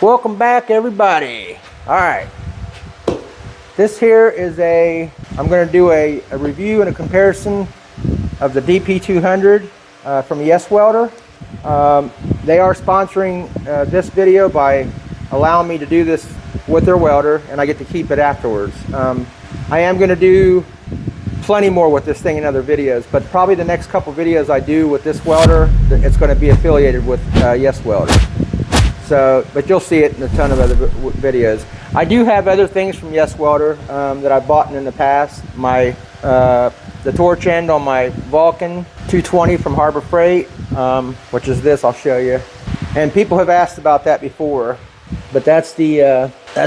Welcome back, everybody. All right, this here is I'm going to do a review and a comparison of the DP200 from Yeswelder. They are sponsoring this video by allowing me to do this with their welder, and I get to keep it afterwards. I am going to do plenty more with this thing in other videos, but probably the next couple videos I do with this welder, it's going to be affiliated with Yeswelder. So, but you'll see it in a ton of other videos. I do have other things from Yeswelder that I've bought in the past. The torch end on my Vulcan 220 from Harbor Freight, which is this. I'll show you. And people have asked about that before, but that's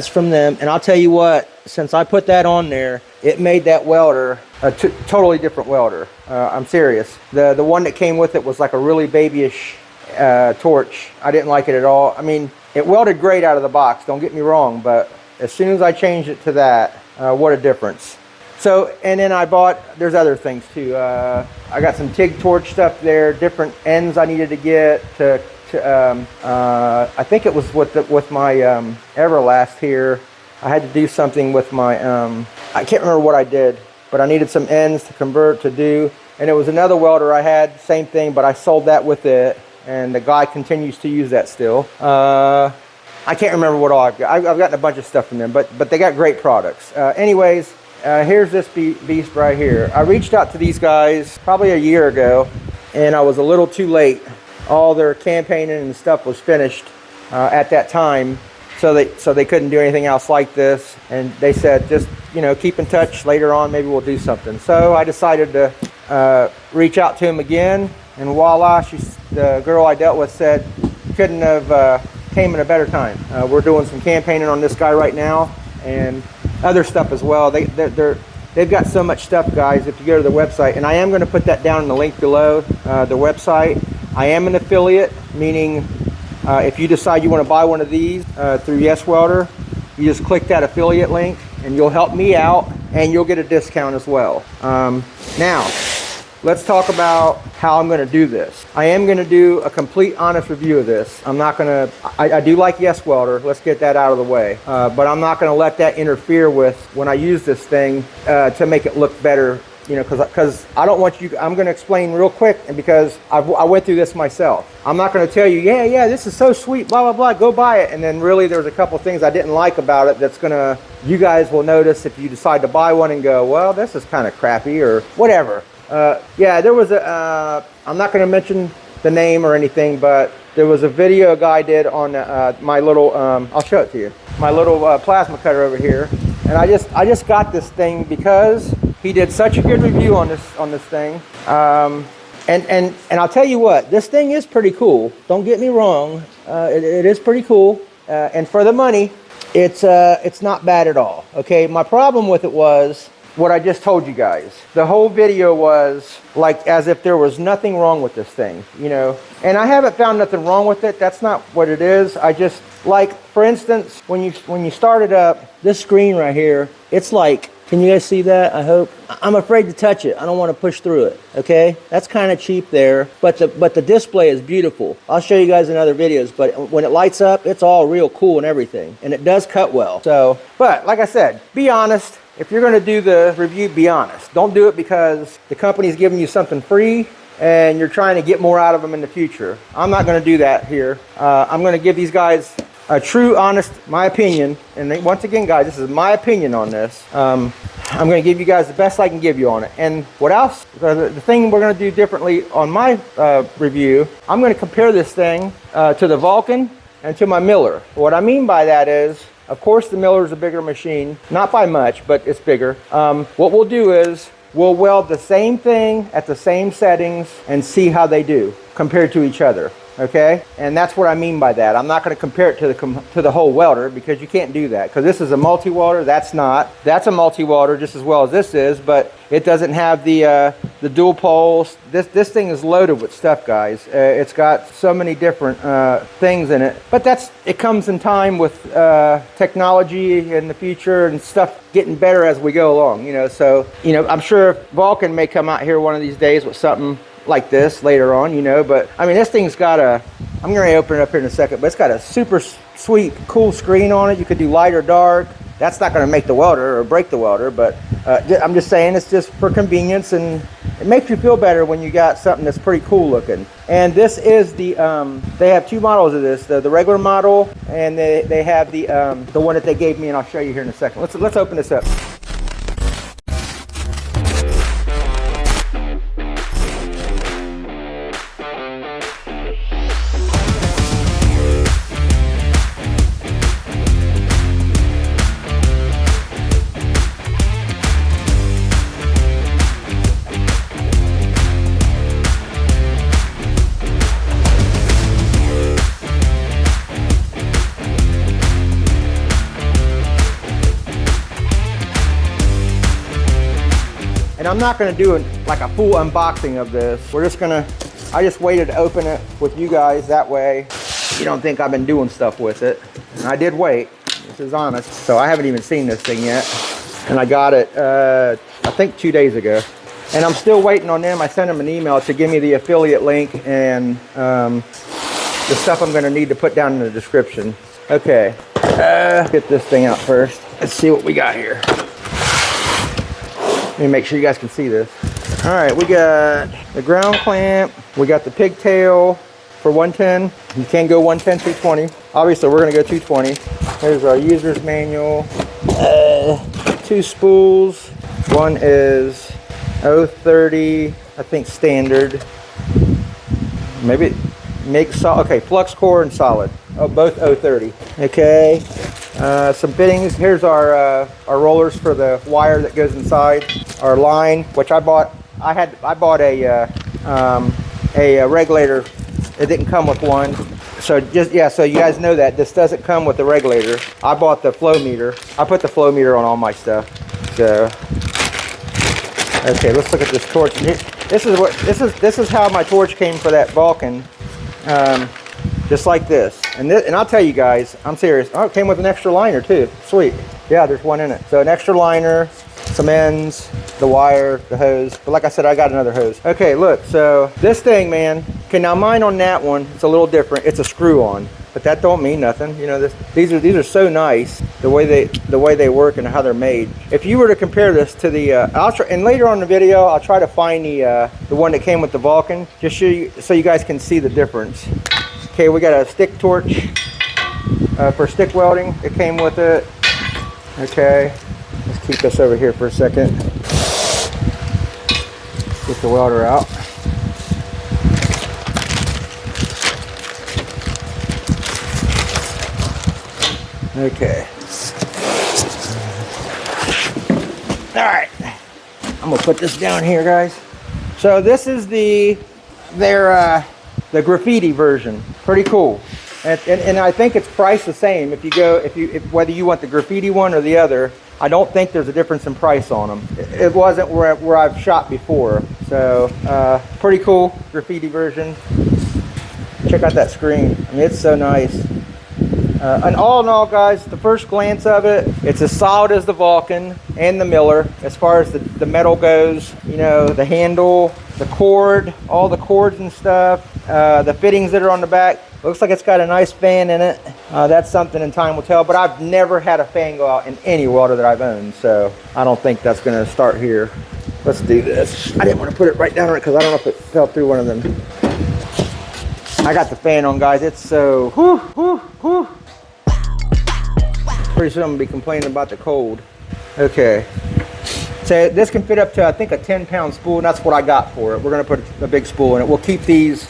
from them. And I'll tell you what, since I put that on there, it made that welder a totally different welder. I'm serious. The one that came with it was like a really babyish torch. I didn't like it at all. I mean, it welded great out of the box, don't get me wrong, but as soon as I changed it to that, what a difference. So, and then there's other things too. I got some TIG torch stuff there, different ends I needed to get I think it was with my Everlast here. I had to do something with my, I can't remember what I did, but I needed some ends to convert to do. And it was another welder I had, same thing, but I sold that with it. And the guy continues to use that still. I can't remember what all I've got. I've gotten a bunch of stuff from them, but they got great products. Anyways, here's this beast right here. I reached out to these guys probably a year ago, and I was a little too late. All their campaigning and stuff was finished at that time, so they couldn't do anything else like this. And they said, just keep in touch later on. Maybe we'll do something. So I decided to reach out to him again. And voila, the girl I dealt with said, couldn't have came in a better time. We're doing some campaigning on this guy right now, and other stuff as well. They've got so much stuff, guys, if you go to the website. And I am going to put that down in the link below, the website. I am an affiliate, meaning if you decide you want to buy one of these through Yeswelder, you just click that affiliate link, and you'll help me out, and you'll get a discount as well. Now, let's talk about how I'm going to do this. I am going to do a complete honest review of this. I'm not going to, I do like Yeswelder, let's get that out of the way. But I'm not going to let that interfere with when I use this thing to make it look better, because I don't want you, I'm going to explain real quick, and because I went through this myself. I'm not going to tell you, yeah, this is so sweet, blah, blah, blah, go buy it. And then really there's a couple things I didn't like about it that's going to, you guys will notice if you decide to buy one and go, well, this is kind of crappy or whatever. Yeah, there was I'm not going to mention the name or anything, but there was a video a guy did on my little, I'll show it to you, my little plasma cutter over here. And I just got this thing because he did such a good review on this thing. And I'll tell you what, this thing is pretty cool. Don't get me wrong, it is pretty cool. And for the money, it's not bad at all. Okay, my problem with it was what I just told you guys. The whole video was like as if there was nothing wrong with this thing, and I haven't found nothing wrong with it. That's not what it is. I just, like, for instance, when you start it up, this screen right here, it's like, can you guys see that? I hope. I'm afraid to touch it. I don't want to push through it. Okay, that's kind of cheap there, but the display is beautiful. I'll show you guys in other videos, but when it lights up, it's all real cool and everything, and it does cut well. So, but like I said, be honest. If you're going to do the review, be honest. Don't do it because the company's giving you something free and you're trying to get more out of them in the future. I'm not going to do that here. I'm going to give these guys a true, honest, my opinion. And once again, guys, this is my opinion on this. I'm going to give you guys the best I can give you on it. And what else? The thing we're going to do differently on my review, I'm going to compare this thing to the Vulcan and to my Miller. What I mean by that is, of course, the Miller is a bigger machine, not by much, but it's bigger. What we'll do is we'll weld the same thing at the same settings and see how they do compared to each other. Okay, and that's what I mean by that. I'm not going to compare it to the whole welder, because you can't do that, because this is a multi-welder. That's a multi-welder just as well as this is, but it doesn't have the dual poles. This thing is loaded with stuff, guys. It's got so many different things in it, but it comes in time with technology in the future and stuff getting better as we go along, so I'm sure Vulcan may come out here one of these days with something like this later on, you know, but I mean, this thing's got a, I'm going to open it up here in a second, but it's got a super sweet, cool screen on it. You could do light or dark. That's not going to make the welder or break the welder, but I'm just saying it's just for convenience, and it makes you feel better when you got something that's pretty cool looking. And this is the, they have two models of this, the regular model, and they have the one that they gave me, and I'll show you here in a second. Let's open this up. And I'm not going to do like a full unboxing of this. We're just going to, I just waited to open it with you guys. That way you don't think I've been doing stuff with it. And I did wait. This is honest. So I haven't even seen this thing yet. And I got it, I think 2 days ago. And I'm still waiting on them. I sent them an email to give me the affiliate link and the stuff I'm going to need to put down in the description. Okay, get this thing out first. Let's see what we got here. Let me make sure you guys can see this. All right, we got the ground clamp. We got the pigtail for 110. You can go 110, 220. Obviously, we're gonna go 220. Here's our user's manual. 2 spools. One is 030, I think standard. Maybe make solid. Okay, flux core and solid. Oh, both 030. Okay. Some fittings. Here's our rollers for the wire that goes inside. Our line, which I bought. I bought a regulator. It didn't come with one. So just, yeah, so you guys know that this doesn't come with the regulator. I bought the flow meter. I put the flow meter on all my stuff. So, okay, let's look at this torch. This is how my torch came for that Vulcan. Just like this. And I'll tell you guys, I'm serious. Oh, it came with an extra liner too. Sweet. Yeah, there's one in it. So an extra liner, some ends, the wire, the hose. But like I said, I got another hose. Okay, look, so this thing, man. Okay, now mine on that one, it's a little different. It's a screw on, but that don't mean nothing. You know, these are so nice, the way they work and how they're made. If you were to compare this to the, I'll try, and later on in the video, I'll try to find the one that came with the Vulcan, just so you guys can see the difference. Okay, we got a stick torch for stick welding. It came with it. Okay, let's keep this over here for a second. Get the welder out. Okay. All right. I'm gonna put this down here, guys. So this is the graffiti version. Pretty cool. And I think it's priced the same if you go, whether you want the graffiti one or the other. I don't think there's a difference in price on them. It wasn't where I've shot before. So pretty cool graffiti version. Check out that screen. I mean, it's so nice. And all in all, guys, the first glance of it, it's as solid as the Vulcan and the Miller as far as the metal goes. You know, the handle, the cord, all the cords and stuff, the fittings that are on the back. Looks like it's got a nice fan in it. That's something in time will tell, but I've never had a fan go out in any welder that I've owned, so I don't think that's gonna start here. Let's do this. I didn't want to put it right down on it because I don't know if it fell through one of them. I got the fan on, guys. It's so, whew, whew, whew. Pretty soon I'm gonna be complaining about the cold. Okay. So this can fit up to, I think, a 10-pound spool, and that's what I got for it. We're gonna put a big spool in it. We'll keep these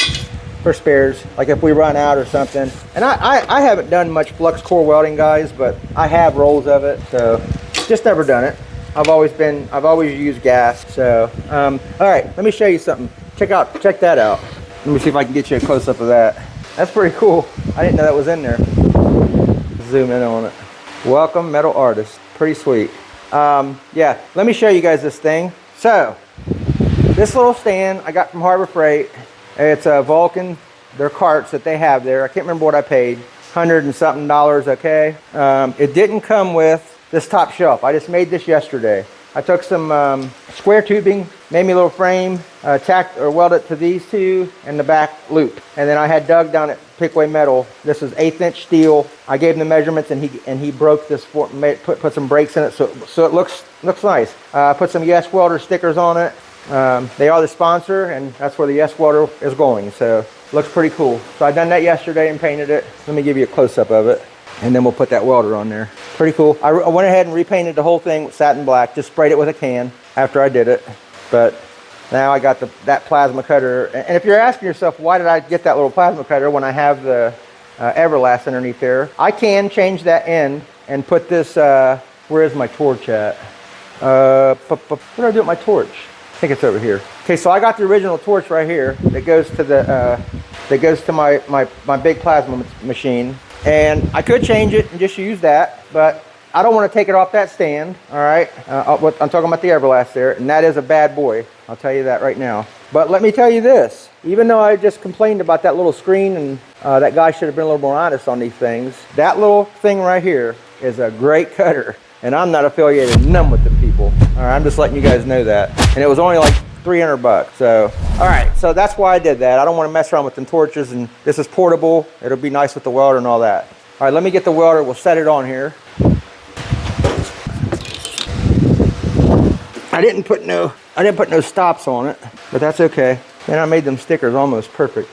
for spares, like if we run out or something. And I haven't done much flux core welding, guys, but I have rolls of it, so just never done it. I've always used gas. So all right, let me show you something. Check that out. Let me see if I can get you a close-up of that. That's pretty cool. I didn't know that was in there. Zoom in on it. Welcome Metal Artist. Pretty sweet. Yeah, let me show you guys this thing. So this little stand I got from Harbor Freight. It's a Vulcan, their carts that they have there. I can't remember what I paid, $100 and something, okay? It didn't come with this top shelf. I just made this yesterday. I took some square tubing, made me a little frame, tacked or welded it to these two and the back loop. And then I had Doug down at Pickway Metal. This is 1/8" steel. I gave him the measurements, and he broke this for, put some brakes in it, so it looks nice. Put some Yeswelder stickers on it. They are the sponsor, and that's where the Yeswelder is going. So looks pretty cool. So I done that yesterday and painted it. Let me give you a close-up of it, and then we'll put that welder on there. Pretty cool. I went ahead and repainted the whole thing with satin black. Just sprayed it with a can after I did it. But now I got that plasma cutter. And if you're asking yourself, why did I get that little plasma cutter when I have the Everlast underneath there? I can change that end and put this, where is my torch at? What do I do with my torch? I think it's over here. Okay, so I got the original torch right here that goes to my big plasma machine. And I could change it and just use that, but I don't want to take it off that stand, all right? I'm talking about the Everlast there, and that is a bad boy. I'll tell you that right now. But let me tell you this, even though I just complained about that little screen and that guy should have been a little more honest on these things, that little thing right here is a great cutter. And I'm not affiliated none with the people. All right, I'm just letting you guys know that. And it was only like 300 bucks. So, all right, so that's why I did that. I don't want to mess around with them torches, and this is portable. It'll be nice with the welder and all that. All right, let me get the welder. We'll set it on here. I didn't put no stops on it, but that's okay. And I made them stickers almost perfect.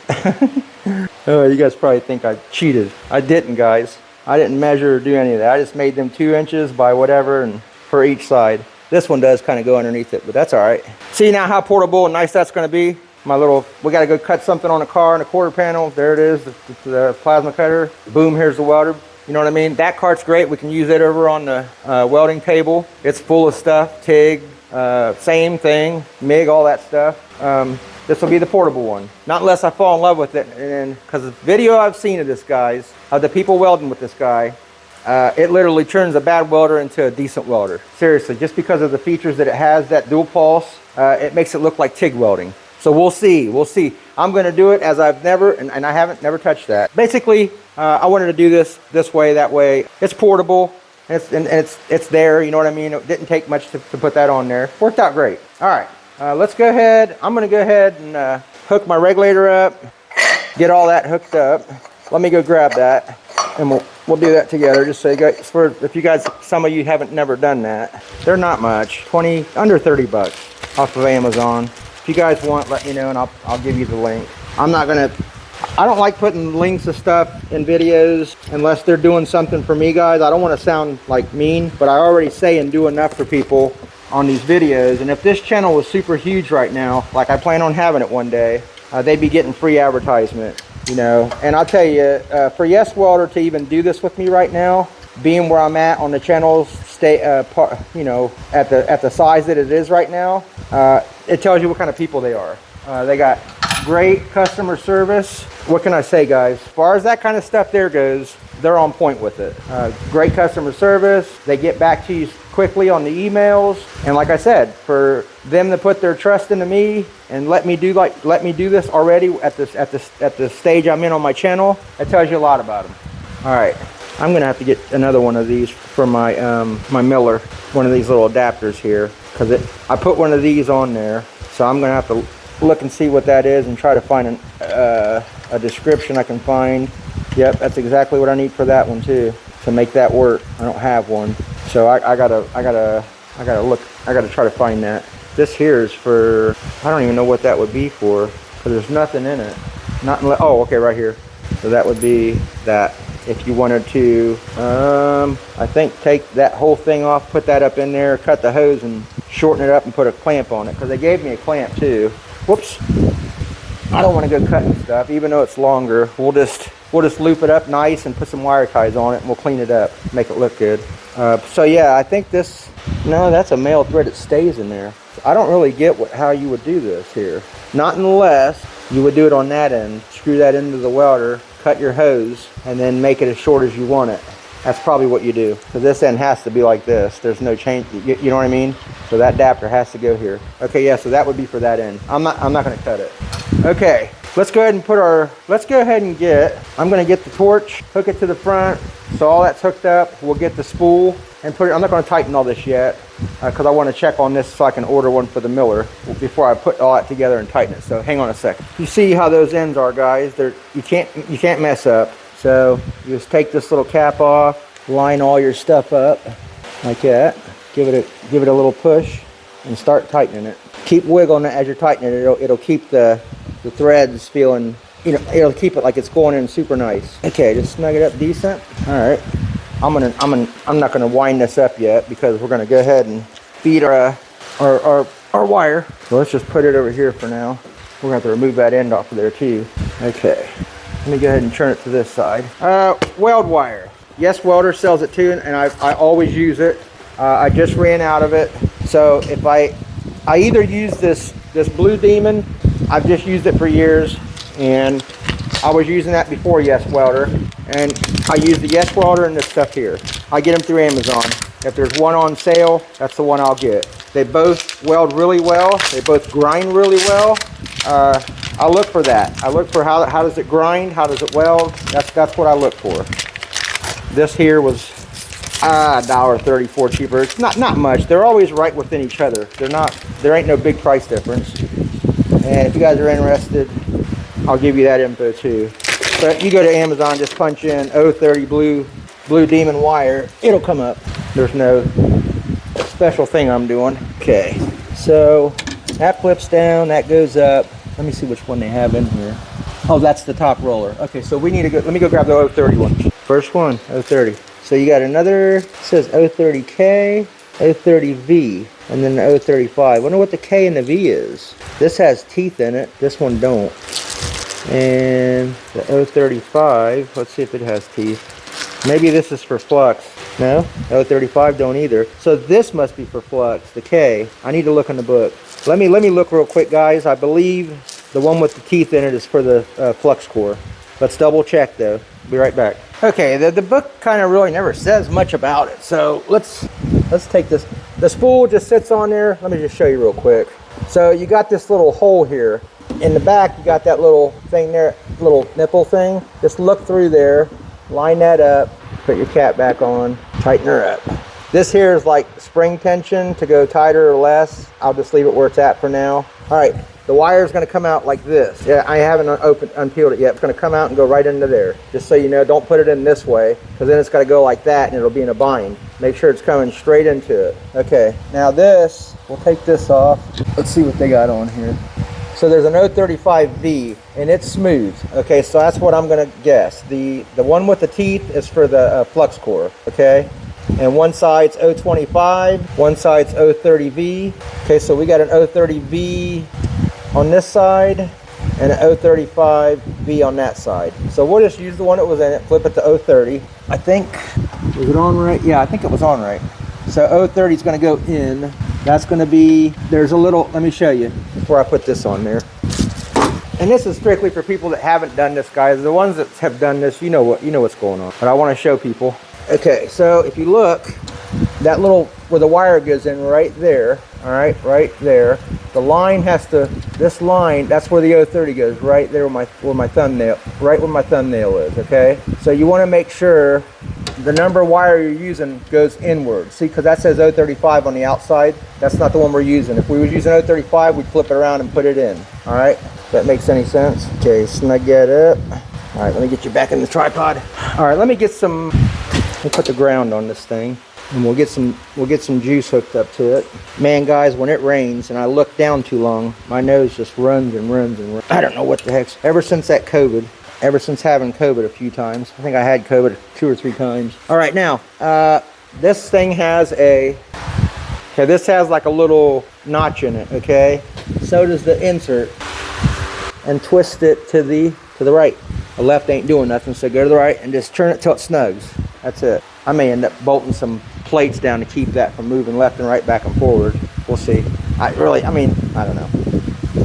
Oh, you guys probably think I cheated. I didn't, guys. I didn't measure or do any of that. I just made them 2 inches by whatever, and for each side. This one does kind of go underneath it, but that's all right. See now how portable and nice that's going to be? We got to go cut something on a car in a quarter panel. There it is, the plasma cutter. Boom, here's the welder. You know what I mean? That cart's great. We can use it over on the welding table. It's full of stuff, TIG, same thing, MIG, all that stuff. This will be the portable one. Not unless I fall in love with it. And because the video I've seen of this, guys, of the people welding with this guy, it literally turns a bad welder into a decent welder. Seriously, just because of the features that it has, that dual pulse, it makes it look like TIG welding. So we'll see, I'm gonna do it as I've never, and I haven't never touched that. Basically, I wanted to do this way, that way. It's portable, and it's there, you know what I mean? It didn't take much to put that on there. Worked out great. All right, let's go ahead. I'm gonna go ahead and hook my regulator up, get all that hooked up. Let me go grab that, and we'll do that together, just so you guys, if you guys, some of you haven't never done that. They're not much, under 30 bucks off of Amazon. If you guys want, let me know, and I'll give you the link. I don't like putting links of stuff in videos unless they're doing something for me, guys. I don't want to sound like mean, but I already say and do enough for people on these videos. And if this channel was super huge right now, like I plan on having it one day, they'd be getting free advertisement, you know. And I'll tell you, for Yeswelder to even do this with me right now, being where I'm at on the channel's you know, at the size that it is right now, it tells you what kind of people they are. They got great customer service. What can I say, guys? As far as that kind of stuff there goes, they're on point with it. Great customer service. They get back to you quickly on the emails. And like I said, for them to put their trust into me and let me do this already at the stage I'm in on my channel, that tells you a lot about them. All right, I'm gonna have to get another one of these for my my Miller, one of these little adapters here, because I put one of these on there, so I'm gonna have to look and see what that is and try to find a description I can find. Yep, that's exactly what I need for that one too, to make that work. I don't have one, so I gotta look. I gotta try to find that. This here is for, I don't even know what that would be for, because there's nothing in it. Oh, okay, right here. So that would be that. If you wanted to, I think take that whole thing off, put that up in there, cut the hose and shorten it up and put a clamp on it, because they gave me a clamp too. Whoops. I don't want to go cutting stuff, even though it's longer. We'll just loop it up nice and put some wire ties on it, and we'll clean it up, make it look good. So yeah, I think this, no, that's a male thread. It stays in there. I don't really get how you would do this here. Not unless you would do it on that end, screw that into the welder, cut your hose, and then make it as short as you want it. That's probably what you do. So this end has to be like this. There's no change, you know what I mean? So that adapter has to go here. Okay, yeah, so that would be for that end. I'm not gonna cut it. Okay, let's go ahead and I'm gonna get the torch, hook it to the front. So all that's hooked up. We'll get the spool and put it, I'm not gonna tighten all this yet because I wanna check on this so I can order one for the miller before I put all that together and tighten it. So hang on a second. You see how those ends are, guys. You can't mess up. So you just take this little cap off, line all your stuff up like that. Give it a little push and start tightening it. Keep wiggling it as you're tightening it. It'll keep the threads feeling, it'll keep it like it's going in super nice. Okay, just snug it up decent. All right, I'm not gonna wind this up yet because we're gonna go ahead and feed our wire. So let's just put it over here for now. We're gonna have to remove that end off of there too. Okay, let me go ahead and turn it to this side. Weld wire. Yeswelder sells it too, and I always use it. I just ran out of it, so if I either use this Blue Demon. I've just used it for years, and I was using that before Yeswelder, and I use the Yeswelder and this stuff here. I get them through Amazon. If there's one on sale, that's the one I'll get. They both weld really well. They both grind really well. I look for that. I look for how does it grind, how does it weld. That's what I look for. This here was $1.34 cheaper. It's not much. They're always right within each other. There ain't no big price difference. And if you guys are interested, I'll give you that info too. But you go to Amazon, just punch in 030 Blue Demon wire. It'll come up. There's no special thing I'm doing. Okay, so that flips down, that goes up. Let me see which one they have in here. Oh, that's the top roller. Okay, so we need to go, let me go grab the 030 one. First one, 030. So you got another, it says 030K, 030V, and then the 035. I wonder what the K and the V is. This has teeth in it, this one don't. And the 035, let's see if it has teeth. Maybe this is for flux. No, 035 don't either. So this must be for flux, the K. I need to look in the book. Let me look real quick, guys. I believe the one with the teeth in it is for the flux core. Let's double check though. Be right back. Okay, the book kind of really never says much about it. So let's take this. The spool just sits on there. Let me just show you real quick. So you got this little hole here. In the back, you got that little thing there, little nipple thing. Just look through there, line that up, put your cap back on, tighten her up. This here is like spring tension to go tighter or less. I'll just leave it where it's at for now. All right, the wire is going to come out like this. Yeah, I haven't unpeeled it yet. It's going to come out and go right into there. Just so you know, don't put it in this way, because then it's got to go like that and it'll be in a bind. Make sure it's coming straight into it. Okay, now this, we'll take this off. Let's see what they got on here. So there's an 035V and it's smooth. Okay, so that's what I'm gonna guess. The one with the teeth is for the flux core, okay? And one side's 025, one side's 030V. Okay, so we got an 030V on this side and an 035V on that side. So we'll just use the one that was in it, flip it to 030. I think, was it on right? Yeah, I think it was on right. So 030 is going to go in. That's going to be, there's a little, let me show you before I put this on there. And this is strictly for people that haven't done this, guys. The ones that have done this, you know what's going on. But I want to show people. Okay, so if you look, that little, where the wire goes in right there, all right, right there. The line has to, this line, that's where the 030 goes, right there where my thumbnail, right where my thumbnail is, okay? So you want to make sure the number of wire you're using goes inward. See, because that says 035 on the outside. That's not the one we're using. If we was using 035, we'd flip it around and put it in. All right, if that makes any sense. Okay, snug that up. All right, let me get you back in the tripod. All right, let me get some, we'll put the ground on this thing. And we'll get some juice hooked up to it. Man, guys, when it rains and I look down too long, my nose just runs and runs and runs. I don't know what the heck. Ever since having COVID a few times. I think I had COVID 2 or 3 times. All right, now, this thing has this has like a little notch in it, okay? So does the insert. And twist it to the right. The left ain't doing nothing, so go to the right and just turn it till it snugs. That's it. I may end up bolting some plates down to keep that from moving left and right, back and forward. We'll see. I don't know.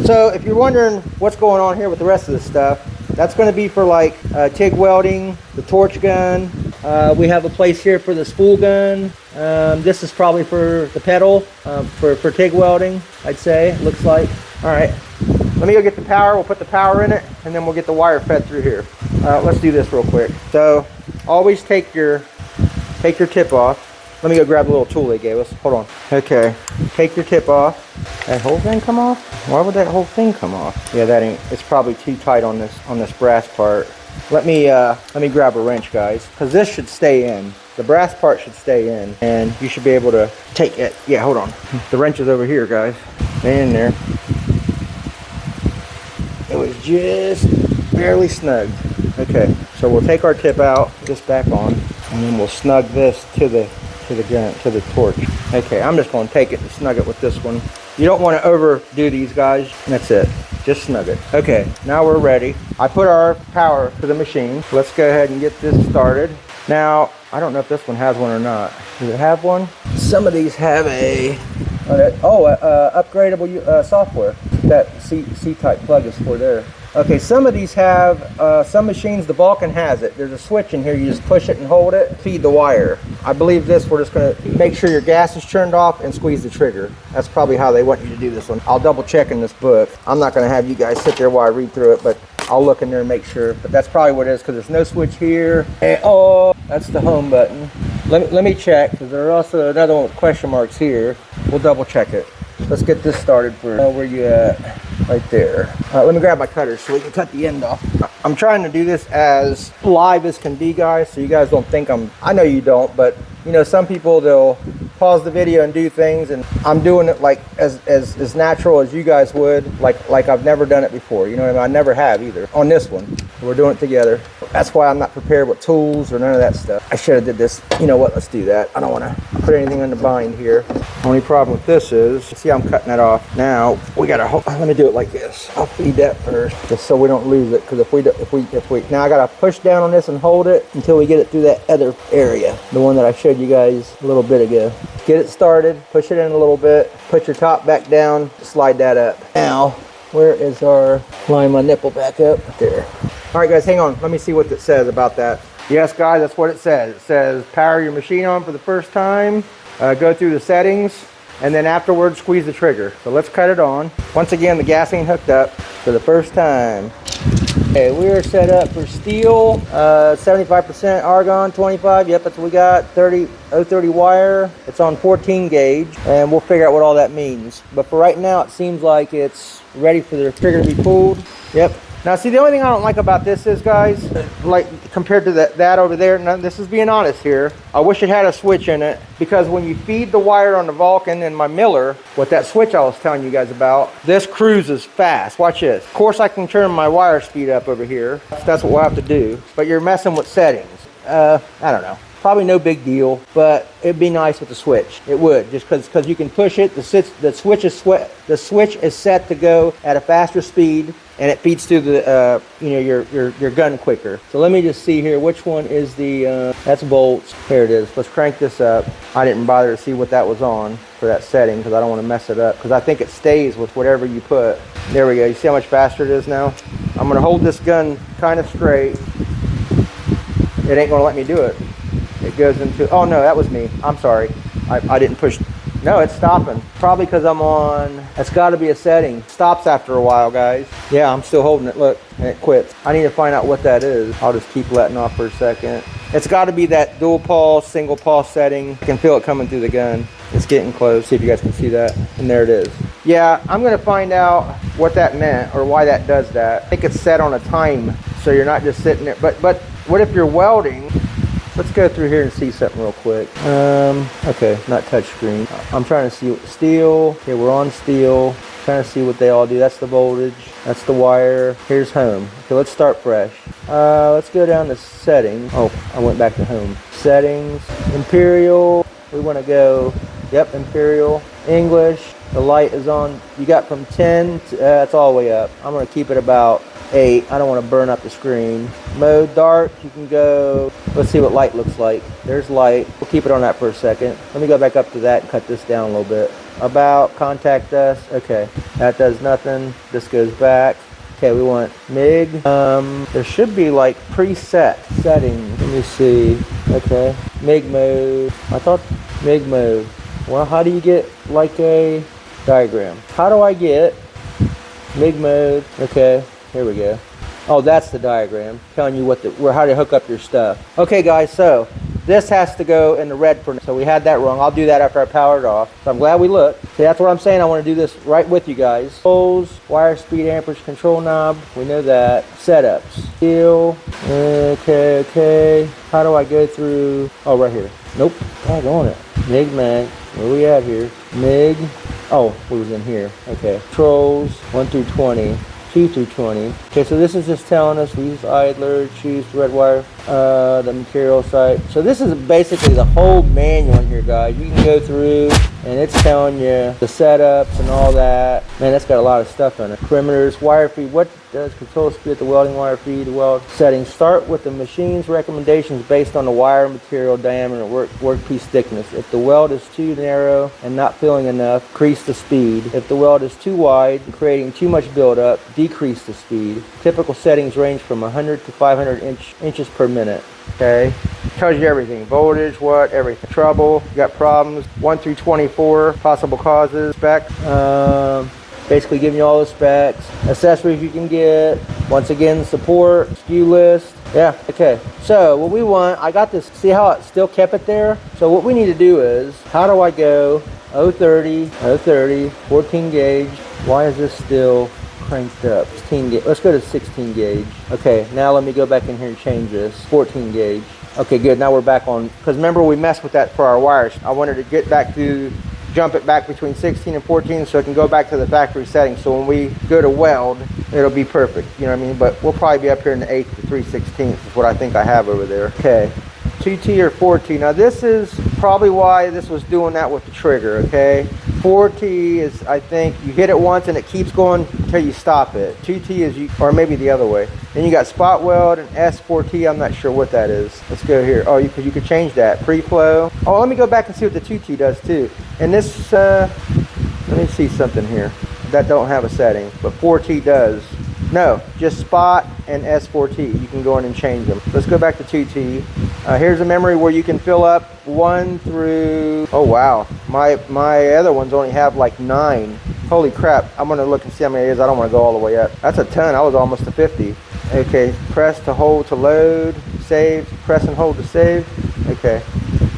So if you're wondering what's going on here with the rest of this stuff, that's going to be for like TIG welding, the torch gun. We have a place here for the spool gun. This is probably for the pedal, for TIG welding, I'd say, looks like. All right, Let me go get the power. We'll put the power in it, and then we'll get the wire fed through here. Let's do this real quick. So always take your tip off. Let me go grab the little tool they gave us. Hold on. Okay, take your tip off. That whole thing come off? Why would that whole thing come off? Yeah, that ain't. It's probably too tight on this brass part. Let me grab a wrench, guys, because this should stay in. The brass part should stay in, and you should be able to take it. Yeah, hold on. The wrench is over here, guys. Stay in there. It was just barely snugged. Okay, so we'll take our tip out, put this back on, and then we'll snug this to the torch. Okay, I'm just going to take it and snug it with this one. You don't want to overdo these, guys. That's it. Just snug it. Okay, now we're ready. I put our power to the machine. Let's go ahead and get this started. Now, I don't know if this one has one or not. Does it have one? Some of these have a upgradable software. That C-type plug is for there. Okay, some of these have, some machines, the Vulcan has it. There's a switch in here, you just push it and hold it, feed the wire. I believe this, we're just gonna make sure your gas is turned off and squeeze the trigger. That's probably how they want you to do this one. I'll double check in this book. I'm not gonna have you guys sit there while I read through it, but I'll look in there and make sure. But that's probably what it is, because there's no switch here. And, oh, that's the home button. Let me check, because there's also another one with question marks here. We'll double check it. Let's get this started for where you at. Right there. Let me grab my cutter so we can cut the end off. I'm trying to do this as live as can be, guys, so you guys don't think I know you don't, but you know, some people, they'll pause the video and do things, and I'm doing it like as natural as you guys would, like I've never done it before. You know what I mean? I never have either on this one. We're doing it together. That's why I'm not prepared with tools or none of that stuff. I should have did this. You know what? Let's do that. I don't want to put anything in the bind here. Only problem with this is, see, I'm cutting that off. Now we gotta let me do it like this. I'll feed that first, just so we don't lose it. Because if we now I gotta push down on this and hold it until we get it through that other area, the one that I showed you guys a little bit ago. Get it started. Push it in a little bit. Put your top back down. Slide that up. Now, where is our line my nipple back up? There. All right, guys, hang on. Let me see what it says about that. Yes, guys, that's what it says. It says power your machine on for the first time. Go through the settings, and then afterwards squeeze the trigger. So let's cut it on. Once again, the gas ain't hooked up for the first time. Okay, we are set up for steel, 75% argon, 25. Yep, that's what we got. 030 wire. It's on 14 gauge, and we'll figure out what all that means. But for right now, it seems like it's ready for the trigger to be pulled. Yep. Now, see, the only thing I don't like about this is, guys, like compared to that over there, now this is being honest here, I wish it had a switch in it, because when you feed the wire on the Vulcan and my Miller, with that switch I was telling you guys about, this cruises fast. Watch this. Of course, I can turn my wire speed up over here. That's what we'll have to do. But you're messing with settings. I don't know. Probably no big deal, but it'd be nice with the switch. It would, just because you can push it. The switch is set to go at a faster speed, and it feeds through the your gun quicker. So let me just see here, which one is the that's bolts. Here it is. Let's crank this up. I didn't bother to see what that was on for that setting, because I don't want to mess it up, because I think it stays with whatever you put. There we go. You see how much faster it is now? I'm going to hold this gun kind of straight. It ain't going to let me do it. It goes into, oh no, that was me. I'm sorry. I didn't push. No, it's stopping. Probably because I'm on, it's got to be a setting. Stops after a while, guys. Yeah, I'm still holding it, look, and it quits. I need to find out what that is. I'll just keep letting off for a second. It's got to be that dual pulse, single pulse setting. I can feel it coming through the gun. It's getting close. See if you guys can see that. And there it is. Yeah, I'm going to find out what that meant, or why that does that. I think it's set on a time, so you're not just sitting there. But what if you're welding? Let's go through here and see something real quick. Okay, not touch screen. I'm trying to see steel. Okay, we're on steel. Trying to see what they all do. That's the voltage. That's the wire. Here's home. Okay, let's start fresh. Let's go down to settings. Oh, I went back to home. Settings. Imperial. We want to go, yep, Imperial. English. The light is on. You got from 10 to, that's all the way up. I'm going to keep it about 8. I don't want to burn up the screen. Mode dark, you can go, let's see what light looks like. There's light. We'll keep it on that for a second. Let me go back up to that and cut this down a little bit. About, contact us. Okay, that does nothing. This goes back. Okay, we want MIG. There should be like preset settings. Let me see. Okay, MIG mode. I thought MIG mode. Well, how do you get like a diagram? How do I get MIG mode. Okay, here we go. Oh, that's the diagram telling you how to hook up your stuff. Okay guys, so this has to go in the red for now. So we had that wrong. I'll do that after I power it off. So I'm glad we looked. See, that's what I'm saying. I want to do this right with you guys. Poles, wire speed, amperage, control knob. We know that. Setups. Steel. Okay. How do I go through? Oh, right here. Nope. Tag on it. MIG mag. Where we at here? MIG. Oh, we was in here. Okay. Controls. 1 through 20. 2 through 20. Okay, so this is just telling us we use idler, choose red wire, the material site. So this is basically the whole manual in here, guys. You can go through and it's telling you the setups and all that. Man, that's got a lot of stuff on it. Perimeters, wire feed. What does control speed, the welding wire feed, the weld settings? Start with the machine's recommendations based on the wire material diameter, workpiece thickness. If the weld is too narrow and not filling enough, increase the speed. If the weld is too wide and creating too much buildup, decrease the speed. Typical settings range from 100 to 500 inches per minute. Okay, tells you everything. Voltage, what, everything. Trouble, you got problems. 1 through 24, possible causes, specs. Basically giving you all the specs, accessories you can get. Once again, support, SKU list. Yeah, okay. So what we want, I got this, see how it still kept it there? So what we need to do is, how do I go 030, 14 gauge. Why is this still cranked up? 16 gauge. Let's go to 16 gauge. Okay, now let me go back in here and change this. 14 gauge. Okay, good. Now we're back on, because remember we messed with that for our wires. I wanted to get back to, jump it back between 16 and 14 so it can go back to the factory setting. So when we go to weld, it'll be perfect. You know what I mean? But we'll probably be up here in the 8 to 3/16 is what I think I have over there. Okay. 2T or 4T. Now this is probably why this was doing that with the trigger, okay? 4T is, I think, you hit it once and it keeps going until you stop it. 2T is, or maybe the other way. Then you got spot weld and S4T, I'm not sure what that is. Let's go here. Oh, you could change that. Pre-flow. Oh, let me go back and see what the 2T does too. And this, let me see something here. That don't have a setting, but 4T does. No, just spot and S4T. You can go in and change them. Let's go back to 2T. Here's a memory where you can fill up 1 through, oh wow, my other ones only have like 9. Holy crap, I'm gonna look and see how many it is. I don't wanna go all the way up. That's a ton, I was almost to 50. Okay, press to hold to load, save, press and hold to save. Okay,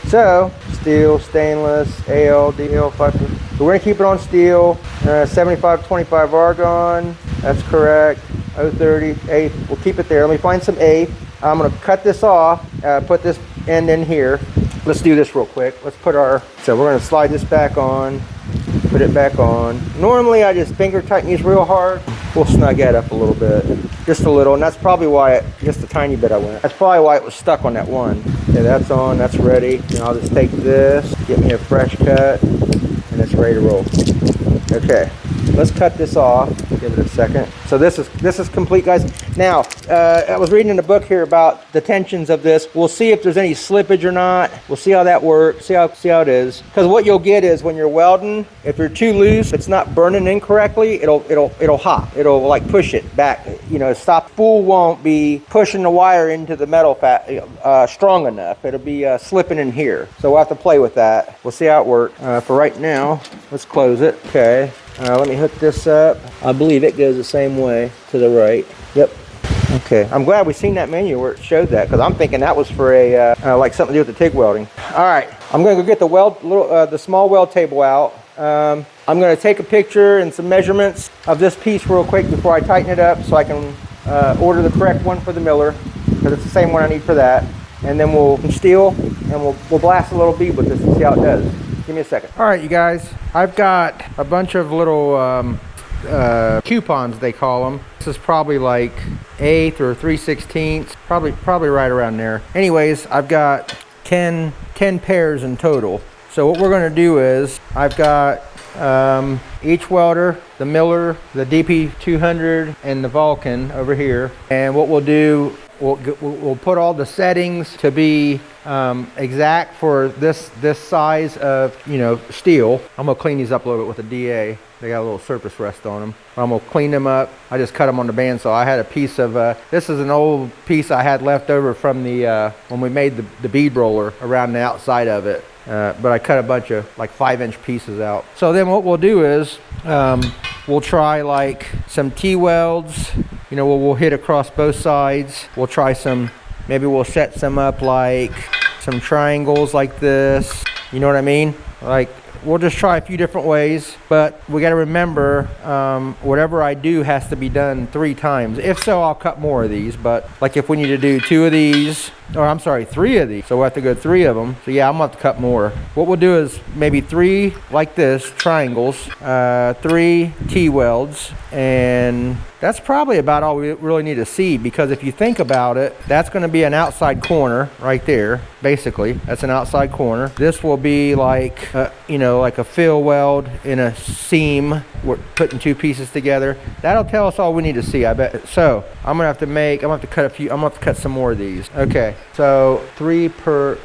so steel, stainless, AL, DL, 5. So we're gonna keep it on steel, 75-25 argon, that's correct. 030, 8, we'll keep it there. Let me find some 8. I'm gonna cut this off, put this end in here. Let's do this real quick. Let's put our, so we're gonna slide this back on, put it back on. Normally I just finger tighten these real hard. We'll snug that up a little bit, just a little, and that's probably why, just a tiny bit I went. That's probably why it was stuck on that one. Okay, that's on, that's ready. And I'll just take this, get me a fresh cut, and it's ready to roll. Okay, let's cut this off. Give it a second. So this is complete, guys. Now, I was reading in the book here about the tensions of this. We'll see if there's any slippage or not. We'll see how that works. See how it is. Because what you'll get is when you're welding, if you're too loose, it's not burning incorrectly. It'll hop. It'll like push it back. You know, stop. Spool won't be pushing the wire into the metal strong enough. It'll be slipping in here. So we'll have to play with that. We'll see how it works. For right now, let's close it. Okay. Let me hook this up. I believe it goes the same way to the right. Yep. Okay. I'm glad we seen that menu where it showed that, because I'm thinking that was for a like something to do with the TIG welding. All right. I'm going to go get the the small weld table out. I'm going to take a picture and some measurements of this piece real quick before I tighten it up, so I can order the correct one for the miller, because it's the same one I need for that. And then we'll steel and we'll blast a little bead with this and see how it does. Give me a second. All right, you guys, I've got a bunch of little coupons, they call them. This is probably like 1/8 or 3/16, probably right around there. Anyways, I've got 10 pairs in total. So what we're gonna do is, I've got each welder, the Miller, the DP200, and the Vulcan over here. And what we'll do, we'll put all the settings to be exact for this size of, you know, steel. I'm gonna clean these up a little bit with a DA. They got a little surface rust on them. I'm gonna clean them up. I just cut them on the bandsaw. I had a piece of this is an old piece I had left over from the when we made the bead roller around the outside of it. But I cut a bunch of like 5-inch pieces out. So then what we'll do is we'll try like some T-welds, you know, we'll hit across both sides. We'll try some, maybe we'll set some up like some triangles like this, you know what I mean? Like, we'll just try a few different ways, but we got to remember, whatever I do has to be done 3 times. If so, I'll cut more of these, but like if we need to do 2 of these, or I'm sorry, 3 of these, so we'll have to go 3 of them. So yeah, I'm gonna have to cut more. What we'll do is maybe 3 like this, triangles, 3 T-welds, and that's probably about all we really need to see, because if you think about it, that's gonna be an outside corner right there, basically. That's an outside corner. This will be like, you know, like a fill weld in a seam. We're putting 2 pieces together. That'll tell us all we need to see, I bet. So I'm gonna have to cut a few, I'm gonna have to cut some more of these. Okay, so 3 per.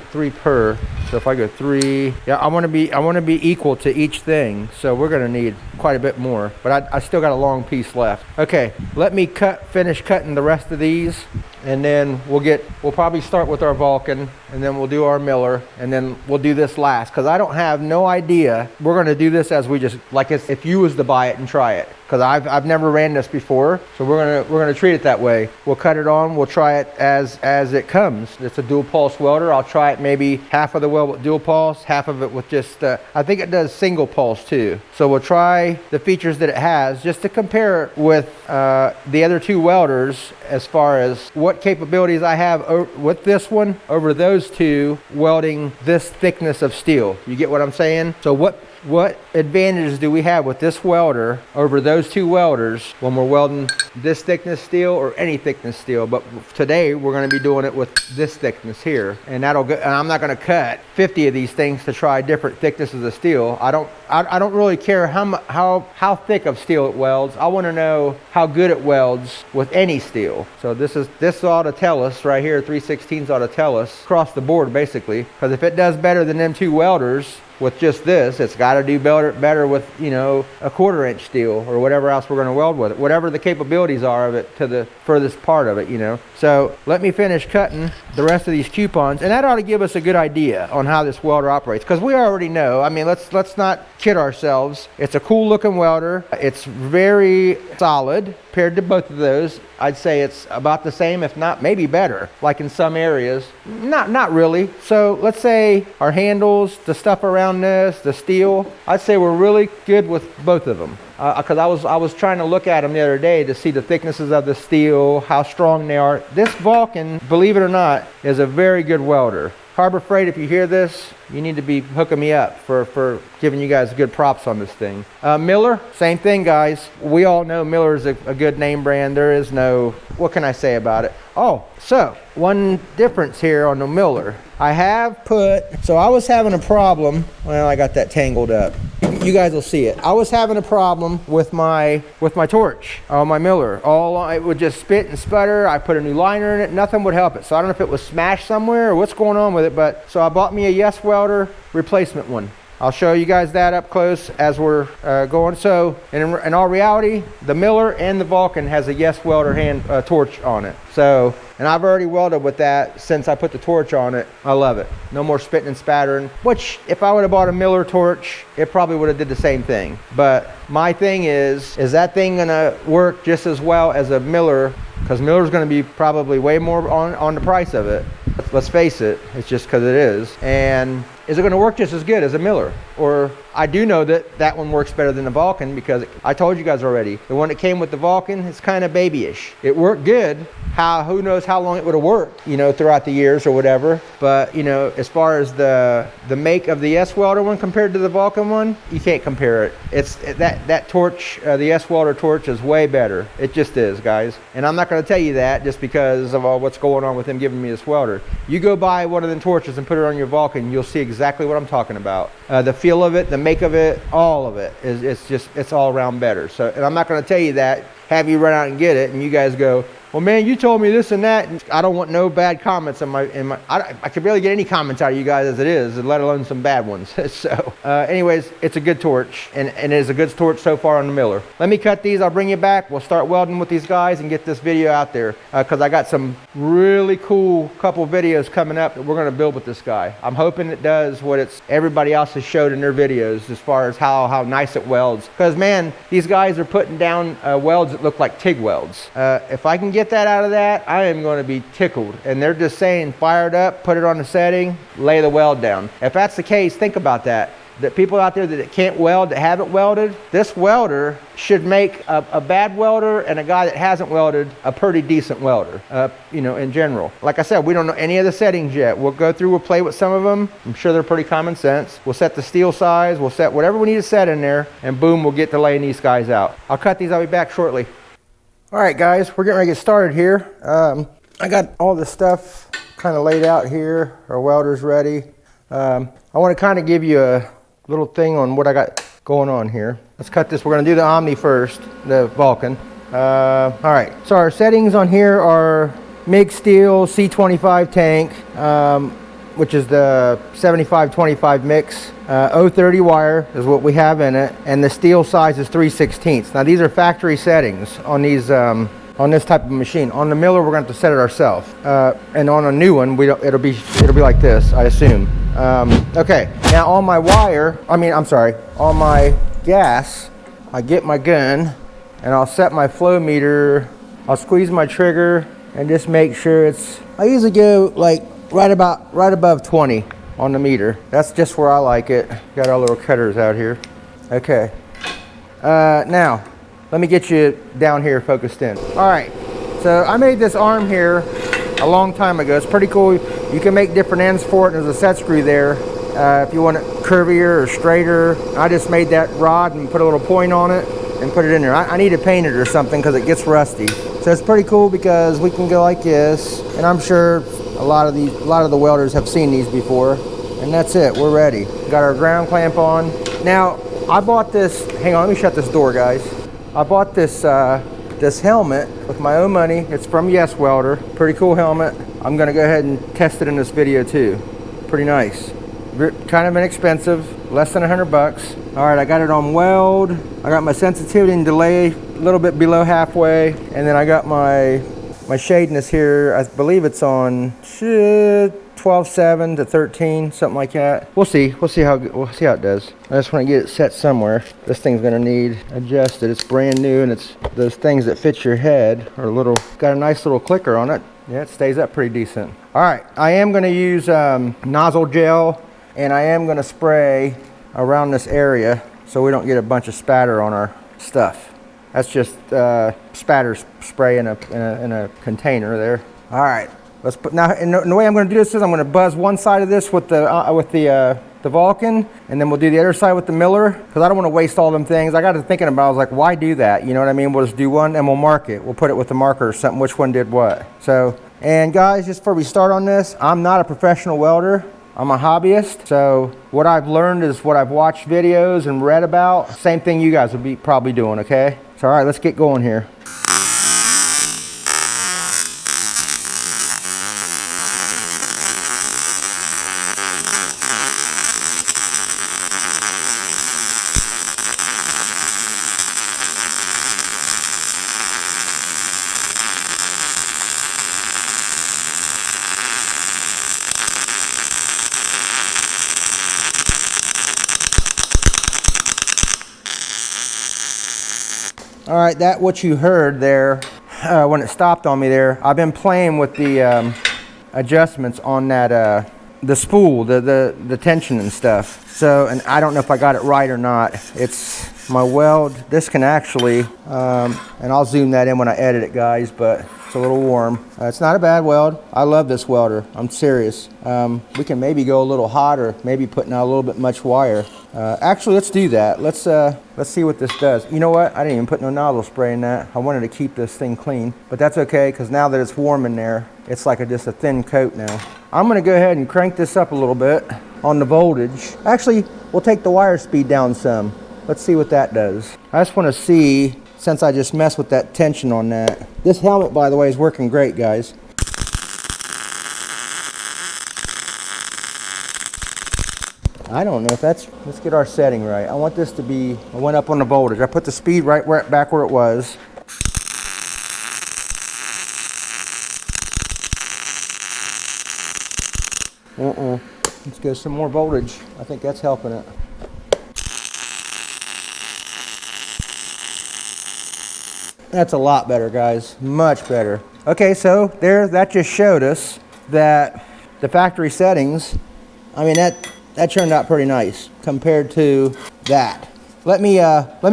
So if I go 3, yeah, I wanna be equal to each thing. So we're gonna need quite a bit more, but I still got a long piece left. Okay, let me finish cutting the rest of these, and then we'll probably start with our Vulcan, and then we'll do our Miller, and then we'll do this last, because I don't have no idea. We're going to do this as we just, like if you was to buy it and try it, because I've never ran this before, so we're gonna treat it that way. We'll cut it on, we'll try it as it comes. It's a dual pulse welder. I'll try it maybe half of the weld with dual pulse, half of it with just, I think it does single pulse too. So we'll try the features that it has just to compare it with the other 2 welders, as far as what capabilities I have with this one over those 2 welding this thickness of steel. You get what I'm saying? So what advantages do we have with this welder over those 2 welders when we're welding this thickness steel or any thickness steel? But today we're going to be doing it with this thickness here, and that'll go. And I'm not going to cut 50 of these things to try different thicknesses of steel. I don't really care how thick of steel it welds. I want to know how good it welds with any steel. So this ought to tell us right here. 3/16 ought to tell us across the board, basically, because if it does better than them 2 welders with just this, it's got to do better with, you know, a 1/4 inch steel or whatever else we're going to weld with it, whatever the capabilities are of it to the furthest part of it, you know. So let me finish cutting the rest of these coupons, and that ought to give us a good idea on how this welder operates, because we already know. I mean, let's not kid ourselves. It's a cool looking welder. It's very solid compared to both of those. I'd say it's about the same, if not maybe better, like in some areas. Not really. So let's say our handles, the stuff around this, the steel, I'd say we're really good with both of them. Because I was trying to look at them the other day to see the thicknesses of the steel, how strong they are. This Vulcan, believe it or not, is a very good welder. Harbor Freight, if you hear this, you need to be hooking me up for giving you guys good props on this thing. Miller, same thing, guys. We all know Miller is a good name brand. There is no, what can I say about it? Oh, so one difference here on the Miller. I was having a problem. Well, I got that tangled up. You guys will see it. I was having a problem with my torch on my Miller. It would just spit and sputter. I put a new liner in it. Nothing would help it. So I don't know if it was smashed somewhere or what's going on with it. But so I bought me a Yeswelder replacement one. I'll show you guys that up close as we're going. So in all reality, the Miller and the Vulcan has a Yeswelder torch on it. So, and I've already welded with that since I put the torch on it. I love it. No more spitting and spattering, which if I would have bought a Miller torch, it probably would have did the same thing. But my thing is that thing gonna work just as well as a Miller? Because Miller's gonna be probably way more on the price of it. Let's face it, it's just because it is. And is it going to work just as good as a Miller? Or I do know that one works better than the Vulcan, because I told you guys already, the one that came with the Vulcan, it's kind of babyish. It worked good. Who knows how long it would have worked, you know, throughout the years or whatever. But, you know, as far as the make of the Yeswelder one compared to the Vulcan one, you can't compare it. It's that torch, the Yeswelder torch, is way better. It just is, guys. And I'm not going to tell you that just because of all what's going on with him giving me this welder. You go buy one of them torches and put it on your Vulcan, you'll see exactly what I'm talking about. The feel of it, the make of it, all of it it's all around better. So, and I'm not going to tell you that, have you run out and get it, and you guys go, well, man, you told me this and that. And I don't want no bad comments I could barely get any comments out of you guys as it is, let alone some bad ones. So anyways, it's a good torch, and it is a good torch so far on the Miller. Let me cut these, I'll bring you back. We'll start welding with these guys and get this video out there, because I got some really cool couple videos coming up that we're gonna build with this guy. I'm hoping it does what everybody else has showed in their videos as far as how nice it welds. Because man, these guys are putting down welds that look like TIG welds. If I can get that out of that, I am going to be tickled. And they're just saying fire it up, put it on the setting, lay the weld down. If that's the case, think about that. That people out there that can't weld, that haven't welded, this welder should make a bad welder and a guy that hasn't welded a pretty decent welder, you know, in general. Like I said, we don't know any of the settings yet. We'll go through, we'll play with some of them. I'm sure they're pretty common sense. We'll set the steel size, we'll set whatever we need to set in there, and boom, we'll get to laying these guys out. I'll cut these, I'll be back shortly. All right, guys, we're getting ready to get started here. I got all this stuff kind of laid out here. Our welder's ready. I want to kind of give you a little thing on what I got going on here. Let's cut this. We're going to do the Omni first, the Vulcan. All right, so our settings on here are MIG steel C25 tank, which is the 75-25 mix. 030 wire is what we have in it, and the steel size is 3/16. Now these are factory settings on these on this type of machine. On the Miller, we're going to have to set it ourselves, and on a new one, it'll be like this, I assume. Okay, now on my on my gas, I get my gun and I'll set my flow meter. I'll squeeze my trigger and just make sure I usually go like right above 20 on the meter. That's just where I like it. Got our little cutters out here. Okay. Now, let me get you down here focused in. All right. So I made this arm here a long time ago. It's pretty cool. You can make different ends for it. There's a set screw there. If you want it curvier or straighter. I just made that rod and put a little point on it and put it in there. I need to paint it or something because it gets rusty. So it's pretty cool because we can go like this, and I'm sure a lot of the welders have seen these before, and that's it. We're ready. Got our ground clamp on. Now I bought this. Hang on, let me shut this door, guys. I bought this this helmet with my own money. It's from Yeswelder. Pretty cool helmet. I'm gonna go ahead and test it in this video too. Pretty nice. Kind of inexpensive, less than $100. All right, I got it on weld. I got my sensitivity and delay a little bit below halfway, and then I got my shadiness here. I believe it's on 12.7 to 13, something like that. We'll see how it does. I just want to get it set somewhere. This thing's gonna need adjusted. It's brand new, and it's those things that fit your head are got a nice little clicker on it. Yeah, it stays up pretty decent. All right, I am gonna use nozzle gel, and I am gonna spray around this area so we don't get a bunch of spatter on our stuff. That's just spatter spray in a container there. All right, let's put now. And the way I'm going to do this is I'm going to buzz one side of this with the Vulcan, and then we'll do the other side with the Miller, because I don't want to waste all them things. I got to thinking about it, I was like, why do that? You know what I mean? We'll just do one and we'll mark it. We'll put it with the marker or something, which one did what. So, and guys, just before we start on this, I'm not a professional welder. I'm a hobbyist, so what I've learned is what I've watched videos and read about. Same thing you guys would be probably doing, okay? So all right, let's get going here. All right, that what you heard there when it stopped on me there, I've been playing with the adjustments on that the spool, the tension and stuff. So, and I don't know if I got it right or not. It's my weld. This can actually, and I'll zoom that in when I edit it, guys, but it's a little warm. It's not a bad weld. I love this welder. I'm serious. We can maybe go a little hotter, maybe putting out a little bit much wire. Actually, let's do that. Let's see what this does. You know what? I didn't even put no nozzle spray in that. I wanted to keep this thing clean, but that's okay, because now that it's warm in there, it's like just a thin coat now. I'm gonna go ahead and crank this up a little bit on the voltage. Actually, we'll take the wire speed down some. Let's see what that does. I just want to see since I just messed with that tension on that. This helmet, by the way, is working great, guys. I don't know if that's, let's get our setting right. I want this to be, I went up on the voltage. I put the speed right back where it was. Let's go some more voltage. I think that's helping it. That's a lot better, guys. Much better. Okay, so there, that just showed us that the factory settings, I mean, that turned out pretty nice compared to that. Let me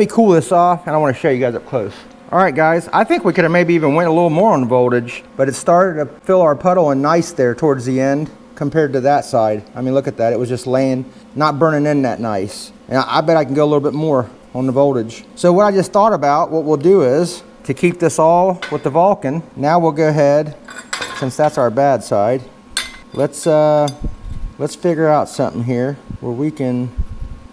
cool this off, and I want to show you guys up close. All right, guys, I think we could have maybe even went a little more on the voltage, but it started to fill our puddle in nice there towards the end compared to that side. I mean, look at that. It was just laying, not burning in that nice. And I bet I can go a little bit more on the voltage. So what I just thought about, what we'll do is, to keep this all with the Vulcan, now we'll go ahead, since that's our bad side, let's figure out something here where we can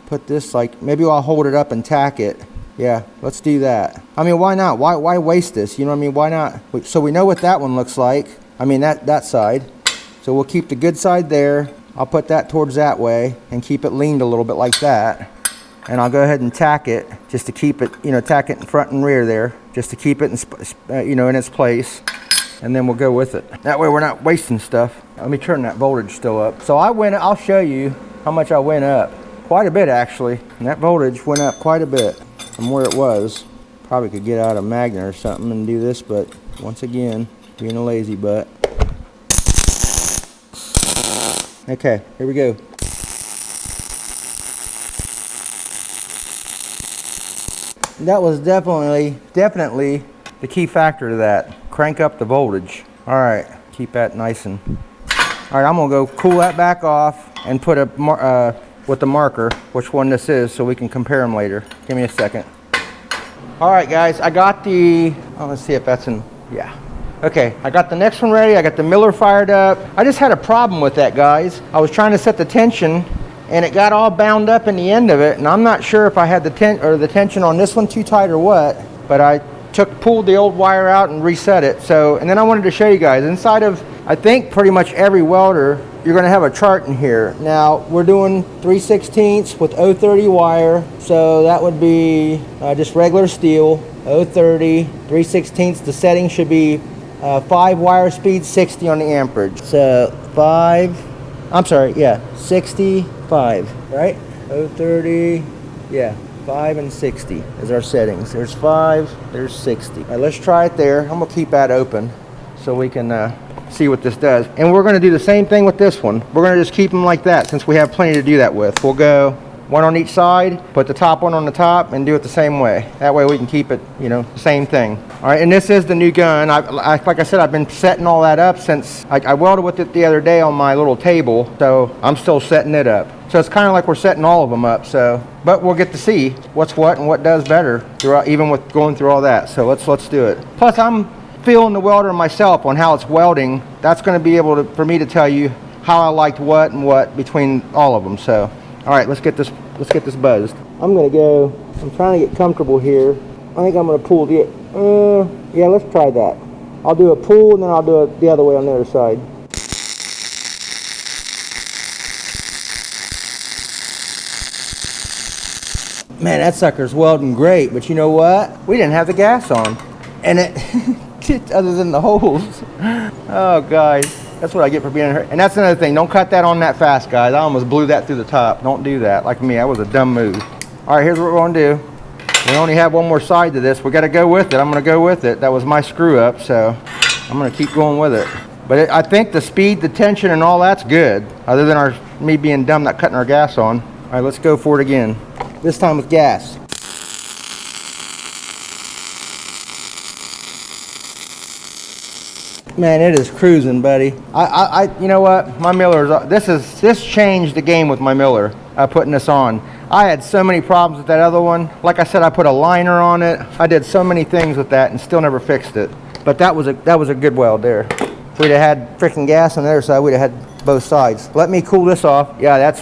put this, like, maybe I'll hold it up and tack it. Yeah, let's do that. I mean, why not? Why waste this? You know what I mean? Why not? So we know what that one looks like. I mean, that side. So we'll keep the good side there. I'll put that towards that way and keep it leaned a little bit like that. And I'll go ahead and tack it just to keep it, you know, tack it in front and rear there, just to keep it in, you know, in its place. And then we'll go with it. That way we're not wasting stuff. Let me turn that voltage still up. So I'll show you how much I went up. Quite a bit, actually. And that voltage went up quite a bit from where it was. Probably could get out a magnet or something and do this, but once again, being a lazy butt. Okay, here we go. That was definitely the key factor to that. Crank up the voltage. All right, keep that nice and... All right, I'm gonna go cool that back off and put a with the marker which one this is so we can compare them later. Give me a second. All right, guys, I got the... Oh, let's see if that's in... Yeah. Okay, I got the next one ready. I got the Miller fired up. I just had a problem with that, guys. I was trying to set the tension and it got all bound up in the end of it, and I'm not sure if I had the tension on this one too tight or what, but I pulled the old wire out and reset it. So, and then I wanted to show you guys inside of, I think pretty much every welder, you're going to have a chart in here. Now we're doing 3/16 with 030 wire, so that would be just regular steel. 030 3/16. The setting should be 5 wire speed, 60 on the amperage. So 65, right? 030, yeah, 5 and 60 is our settings. There's 5, there's 60. All right, let's try it there. I'm gonna keep that open so we can see what this does. And we're gonna do the same thing with this one. We're gonna just keep them like that since we have plenty to do that with. We'll go one on each side, put the top one on the top, and do it the same way. That way we can keep it, you know, the same thing. All right, and this is the new gun. Like I said, I've been setting all that up since I welded with it the other day on my little table, so I'm still setting it up. So it's kind of like we're setting all of them up, so, but we'll get to see what's what and what does better throughout, even with going through all that. So let's do it. Plus, I'm feeling the welder myself on how it's welding. That's going to be able to, for me to tell you how I liked what and what between all of them. So, all right, let's get this buzzed. I'm gonna go. I'm trying to get comfortable here. I think I'm gonna pull the. Yeah, let's try that. I'll do a pull and then I'll do it the other way on the other side. Man, that sucker's welding great, but you know what? We didn't have the gas on, and it other than the holes. Oh, guys. That's what I get for being hurt. And that's another thing. Don't cut that on that fast, guys. I almost blew that through the top. Don't do that. Like me, that was a dumb move. All right, here's what we're going to do. We only have one more side to this. We got to go with it. I'm going to go with it. That was my screw up, so I'm going to keep going with it. But I think the speed, the tension, and all that's good. Other than me being dumb, not cutting our gas on. All right, let's go for it again. This time with gas. Man, it is cruising, buddy. You know what? My Miller's, this changed the game with my Miller, putting this on. I had so many problems with that other one. Like I said, I put a liner on it. I did so many things with that and still never fixed it. But that was a good weld there. If we'd have had freaking gas on the other side, we'd have had both sides. Let me cool this off. Yeah, that's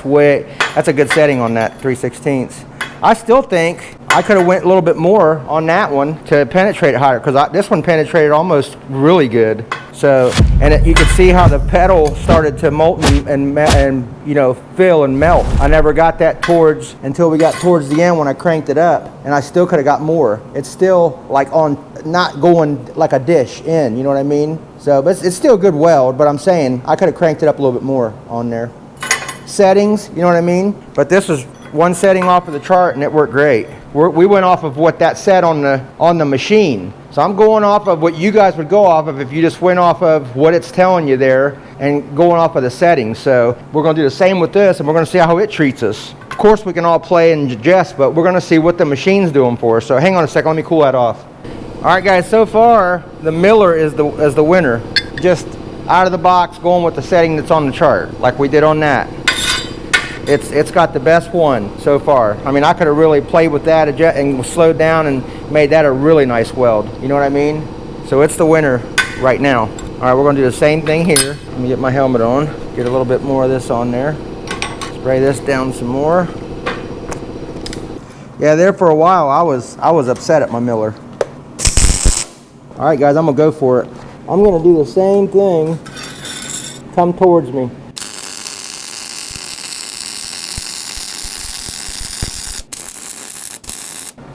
a good setting on that 3/16. I still think I could have went a little bit more on that one to penetrate it higher, because this one penetrated almost really good. So, and you could see how the pedal started to molten and you know, fill and melt. I never got that until we got towards the end when I cranked it up, and I still could have got more. It's still like not going like a dish in, you know what I mean? So, but it's still a good weld, but I'm saying I could have cranked it up a little bit more on there. Settings, you know what I mean? But this is one setting off of the chart and it worked great. We went off of what that said on the machine. So I'm going off of what you guys would go off of if you just went off of what it's telling you there and going off of the settings. So we're going to do the same with this, and we're going to see how it treats us. Of course, we can all play and digest, but we're going to see what the machine's doing for us. So hang on a second, let me cool that off. All right, guys, so far the Miller is the winner. Just out of the box, going with the setting that's on the chart, like we did on that. It's got the best one so far. I mean, I could have really played with that and slowed down and made that a really nice weld. You know what I mean? So it's the winner right now. All right, we're going to do the same thing here. Let me get my helmet on. Get a little bit more of this on there. Spray this down some more. Yeah, there for a while I was upset at my Miller. All right, guys, I'm gonna go for it. I'm gonna do the same thing. Come towards me.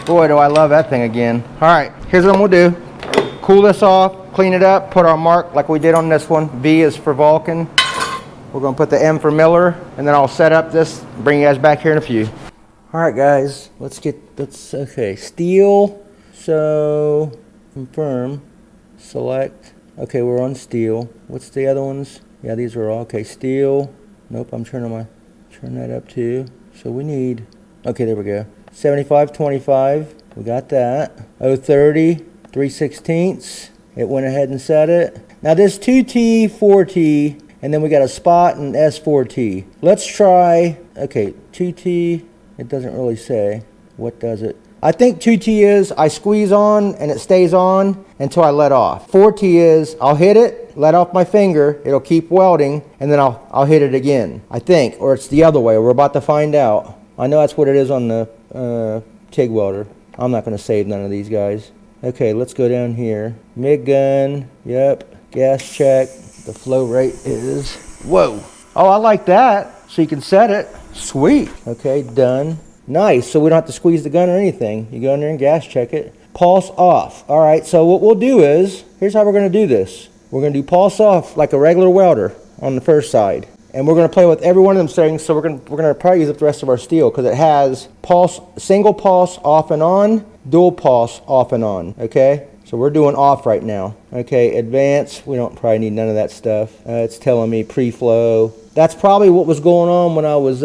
Boy, do I love that thing again. All right, here's what I'm gonna do. Cool this off, clean it up, put our mark like we did on this one. V is for Vulcan. We're gonna put the M for Miller, and then I'll set up this, bring you guys back here in a few. All right, guys, okay, steel, so confirm, select. Okay, we're on steel. What's the other ones? Yeah, these are all, okay, steel. Nope, I'm turn that up too. So we need, okay, there we go. 7525, we got that. 030, 3/16. It went ahead and set it. Now this 2T, 4T, and then we got a spot and S4T. Let's try, okay, 2T, it doesn't really say. What does it? I think 2T is I squeeze on and it stays on until I let off. 4T is I'll hit it, let off my finger, it'll keep welding, and then I'll hit it again, I think, or it's the other way. We're about to find out. I know that's what it is on the TIG welder. I'm not going to save none of these guys. Okay, let's go down here. MIG gun, yep. Gas check. The flow rate is, whoa. Oh, I like that. So you can set it. Sweet. Okay, done. Nice, so we don't have to squeeze the gun or anything. You go in there and gas check it. Pulse off. All right, so what we'll do is, here's how we're going to do this. We're going to do pulse off like a regular welder on the first side. And we're going to play with every one of them settings, so we're going to probably use up the rest of our steel because it has pulse, single pulse off and on, dual pulse off and on, okay? So we're doing off right now. Okay, advance, we don't probably need none of that stuff. It's telling me pre-flow. That's probably what was going on when I was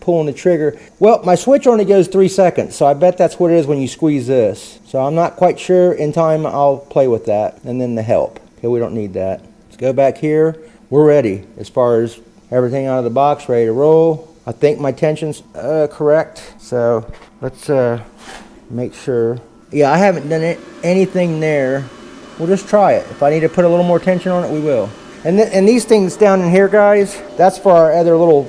pulling the trigger. Well, my switch only goes 3 seconds, so I bet that's what it is when you squeeze this. So I'm not quite sure. In time, I'll play with that. And then the help. Okay, we don't need that. Let's go back here. We're ready as far as everything out of the box, ready to roll. I think my tension's correct. So let's make sure. Yeah, I haven't done anything there. We'll just try it. If I need to put a little more tension on it, we will. And these things down in here, guys, that's for our other little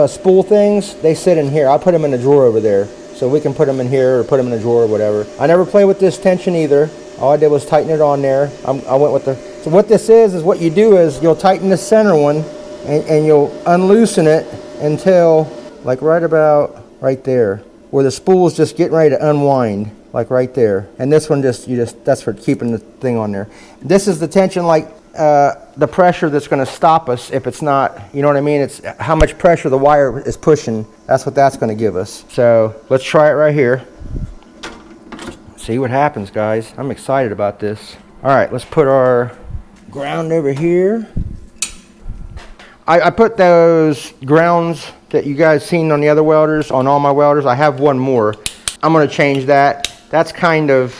spool things. They sit in here. I put them in a drawer over there. So we can put them in here or put them in a drawer or whatever. I never play with this tension either. All I did was tighten it on there. I went with the, so what this is what you do is you'll tighten the center one and you'll unloosen it until like right about right there where the spool's just getting ready to unwind, like right there. And this one that's for keeping the thing on there. This is the tension, like the pressure that's going to stop us if it's not, you know what I mean? It's how much pressure the wire is pushing. That's what that's going to give us. So let's try it right here. See what happens, guys. I'm excited about this. All right, let's put our ground over here. I put those grounds that you guys seen on the other welders, on all my welders. I have one more. I'm going to change that. That's kind of,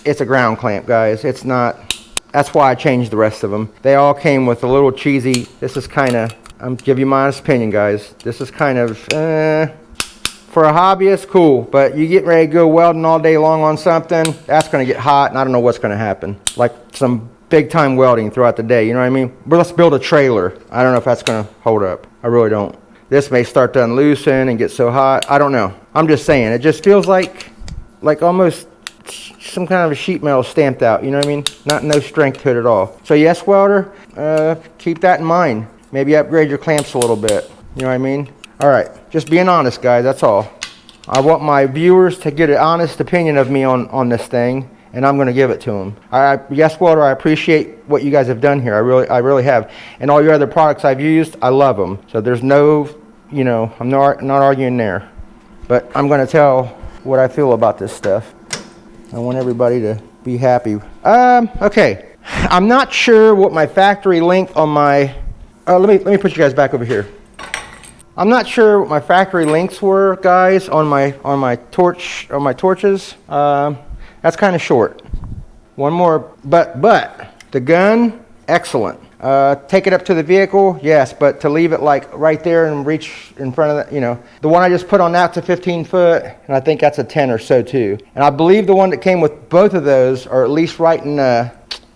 it's a ground clamp, guys. It's not, that's why I changed the rest of them. They all came with a little cheesy, this is kind of, I'm give you my honest opinion, guys. This is kind of, for a hobbyist, cool. But you get ready to go welding all day long on something, that's going to get hot and I don't know what's going to happen. Like some big time welding throughout the day, you know what I mean? But let's build a trailer. I don't know if that's going to hold up. I really don't. this may start to unloosen and get so hot. I don't know. I'm just saying, it just feels like almost some kind of a sheet metal stamped out, you know what I mean? No strength to it at all. So Yeswelder, keep that in mind. Maybe upgrade your clamps a little bit, you know what I mean? All right, just being honest, guys, that's all. I want my viewers to get an honest opinion of me on this thing, and I'm gonna give it to them. Yeswelder, I appreciate what you guys have done here. I really have. And all your other products I've used, I love them. So there's no, you know, I'm not arguing there. But I'm gonna tell what I feel about this stuff. I want everybody to be happy. Okay. I'm not sure what my factory length on my, let me put you guys back over here. I'm not sure what my factory lengths were, guys, on my torches. That's kind of short. One more, but the gun, excellent. Take it up to the vehicle, yes, but to leave it like right there and reach in front of the, you know, the one I just put on that's a 15 foot, and I think that's a 10 or so too. And I believe the one that came with both of those are at least right in,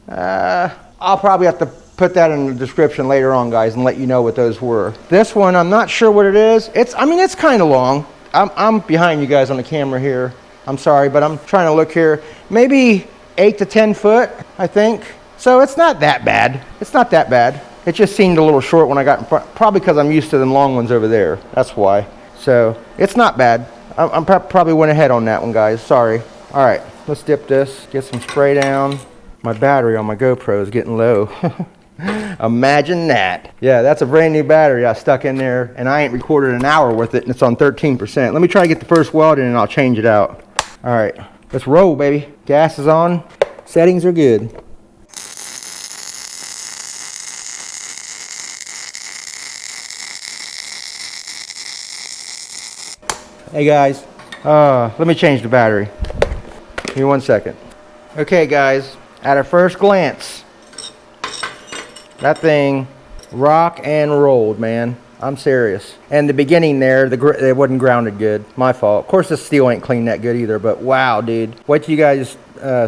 I'll probably have to put that in the description later on, guys, and let you know what those were. This one, I'm not sure what it is. I mean, it's kind of long. I'm behind you guys on the camera here. I'm sorry, but I'm trying to look here. Maybe 8 to 10 foot, I think. So it's not that bad. It's not that bad. It just seemed a little short when I got in front, probably because I'm used to them long ones over there. That's why. So it's not bad. I'm probably went ahead on that one, guys. Sorry. All right, let's dip this, get some spray down. My battery on my GoPro is getting low. Imagine that. Yeah, that's a brand new battery I stuck in there, and I ain't recorded an hour with it, and it's on 13%. Let me try to get the first weld in, and I'll change it out. All right, let's roll, baby. Gas is on. Settings are good. Hey guys, let me change the battery. Give me 1 second. Okay guys, at a first glance, that thing rock and rolled, man. I'm serious. And the beginning there, it wasn't grounded good. My fault. Of course the steel ain't clean that good either, but wow, dude. Wait till you guys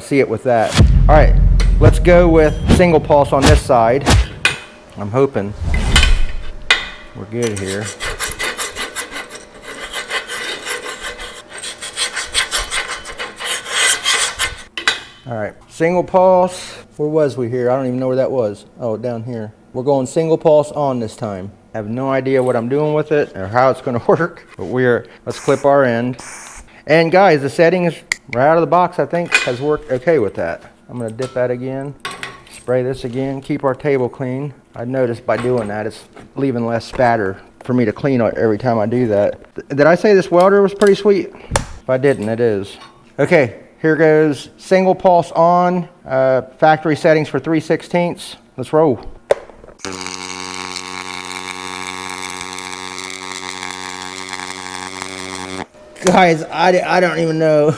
see it with that. All right, let's go with single pulse on this side. I'm hoping we're good here. All right, single pulse. Where was we here? I don't even know where that was. Oh, down here. We're going single pulse on this time. I have no idea what I'm doing with it or how it's going to work, but let's clip our end. And guys, the settings right out of the box, I think, has worked okay with that. I'm going to dip that again, spray this again, keep our table clean. I noticed by doing that, it's leaving less spatter for me to clean every time I do that. Did I say this welder was pretty sweet? If I didn't, it is. Okay. Here goes single pulse on, factory settings for 3/16. Let's roll. Guys, I don't even know.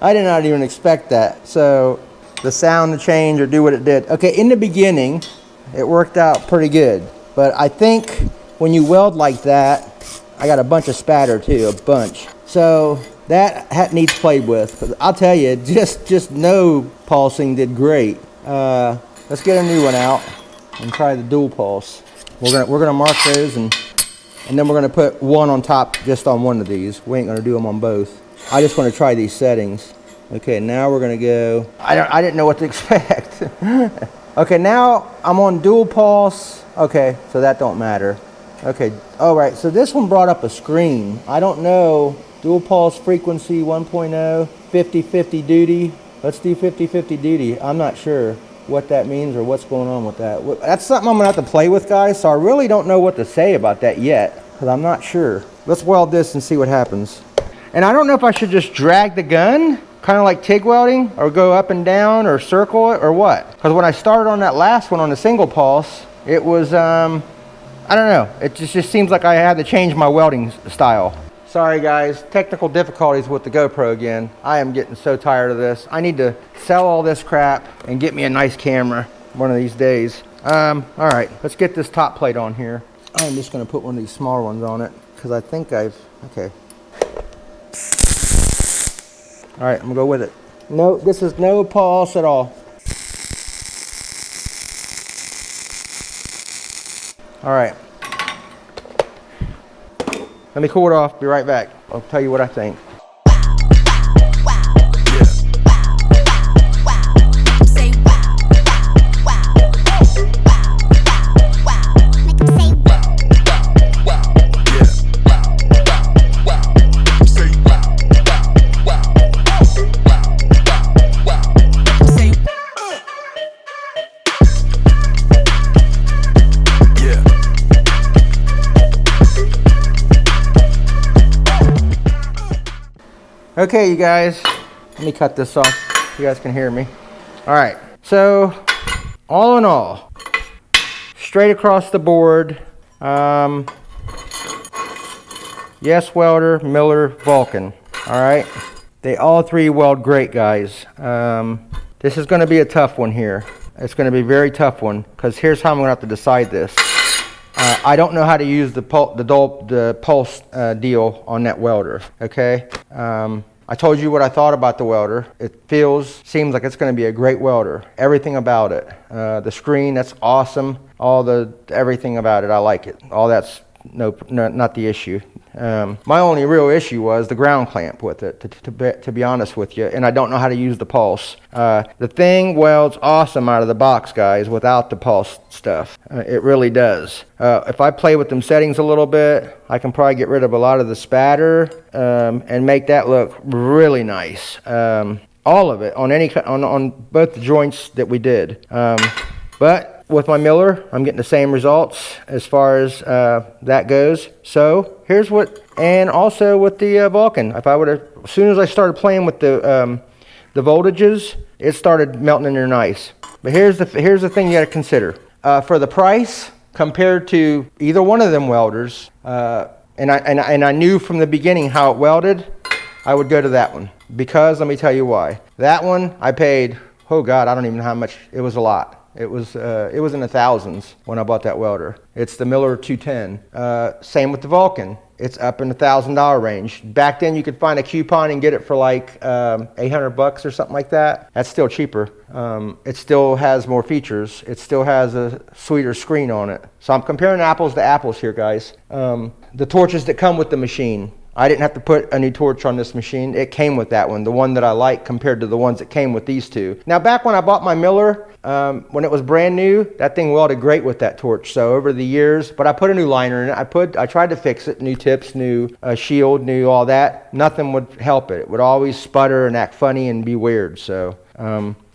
I did not even expect that. So the sound to change or do what it did. Okay, in the beginning, it worked out pretty good. But I think when you weld like that, I got a bunch of spatter too, a bunch. So that needs played with. I'll tell you, just no pulsing did great. Let's get a new one out and try the dual pulse. We're gonna mark those and then we're gonna put one on top just on one of these. We ain't gonna do them on both. I just want to try these settings. Okay, now we're gonna go. I didn't know what to expect. Okay, now I'm on dual pulse. Okay, so that don't matter. Okay, all right. So this one brought up a screen. I don't know. Dual pulse frequency 1.0, 50/50 duty. Let's do 50/50 duty. I'm not sure what that means or what's going on with that. That's something I'm gonna have to play with, guys, so I really don't know what to say about that yet, because I'm not sure. Let's weld this and see what happens. And I don't know if I should just drag the gun, kind of like TIG welding, or go up and down, or circle it, or what. Because when I started on that last one on the single pulse, it was, I don't know. It just seems like I had to change my welding style. Sorry guys, technical difficulties with the GoPro again. I am getting so tired of this. I need to sell all this crap and get me a nice camera one of these days. All right, let's get this top plate on here. I'm just gonna put one of these smaller ones on it because I think okay. All right, I'm gonna go with it. No, this is no pulse at all. All right. Let me cool it off, be right back. I'll tell you what I think. Okay, you guys, let me cut this off so you guys can hear me. All right, so all in all, straight across the board, Yeswelder, Miller, Vulcan. All right, they all three weld great, guys. This is going to be a tough one here. It's going to be a very tough one because here's how I'm going to have to decide this. I don't know how to use the pulse deal on that welder. Okay. I told you what I thought about the welder. It seems like it's going to be a great welder. Everything about it. The screen, that's awesome. Everything about it, I like it. All that's not the issue. My only real issue was the ground clamp with it, to be honest with you, and I don't know how to use the pulse. The thing welds awesome out of the box, guys, without the pulse stuff. It really does. If I play with them settings a little bit, I can probably get rid of a lot of the spatter and make that look really nice. All of it on both the joints that we did. But with my Miller, I'm getting the same results as far as that goes. So here's what, and also with the Vulcan, if I would have, as soon as I started playing with the voltages, it started melting in there nice. But here's the thing you got to consider. For the price compared to either one of them welders, and I knew from the beginning how it welded, I would go to that one, because let me tell you why. That one I paid, oh God, I don't even know how much. It was a lot. It was in the thousands when I bought that welder. It's the Miller 210. Same with the Vulcan. It's up in the $1,000 range. Back then you could find a coupon and get it for like $800 or something like that. That's still cheaper. It still has more features. It still has a sweeter screen on it. So I'm comparing apples to apples here, guys. The torches that come with the machine. I didn't have to put a new torch on this machine. It came with that one, the one that I like compared to the ones that came with these two. Now back when I bought my Miller, when it was brand new, that thing welded great with that torch. So over the years, but I put a new liner in it. I tried to fix it, new tips, new shield, new all that. Nothing would help it. It would always sputter and act funny and be weird. So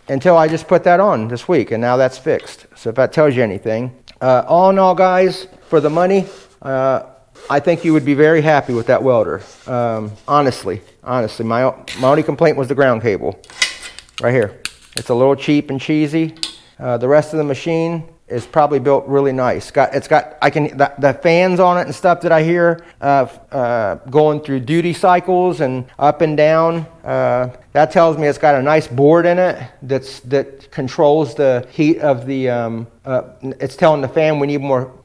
until I just put that on this week, and now that's fixed. So if that tells you anything. All in all, guys, for the money, I think you would be very happy with that welder. Honestly, my only complaint was the ground cable right here. It's a little cheap and cheesy. The rest of the machine is probably built really nice. The fans on it and stuff that I hear going through duty cycles and up and down. That tells me it's got a nice board in it that controls the heat of the. It's telling the fan we need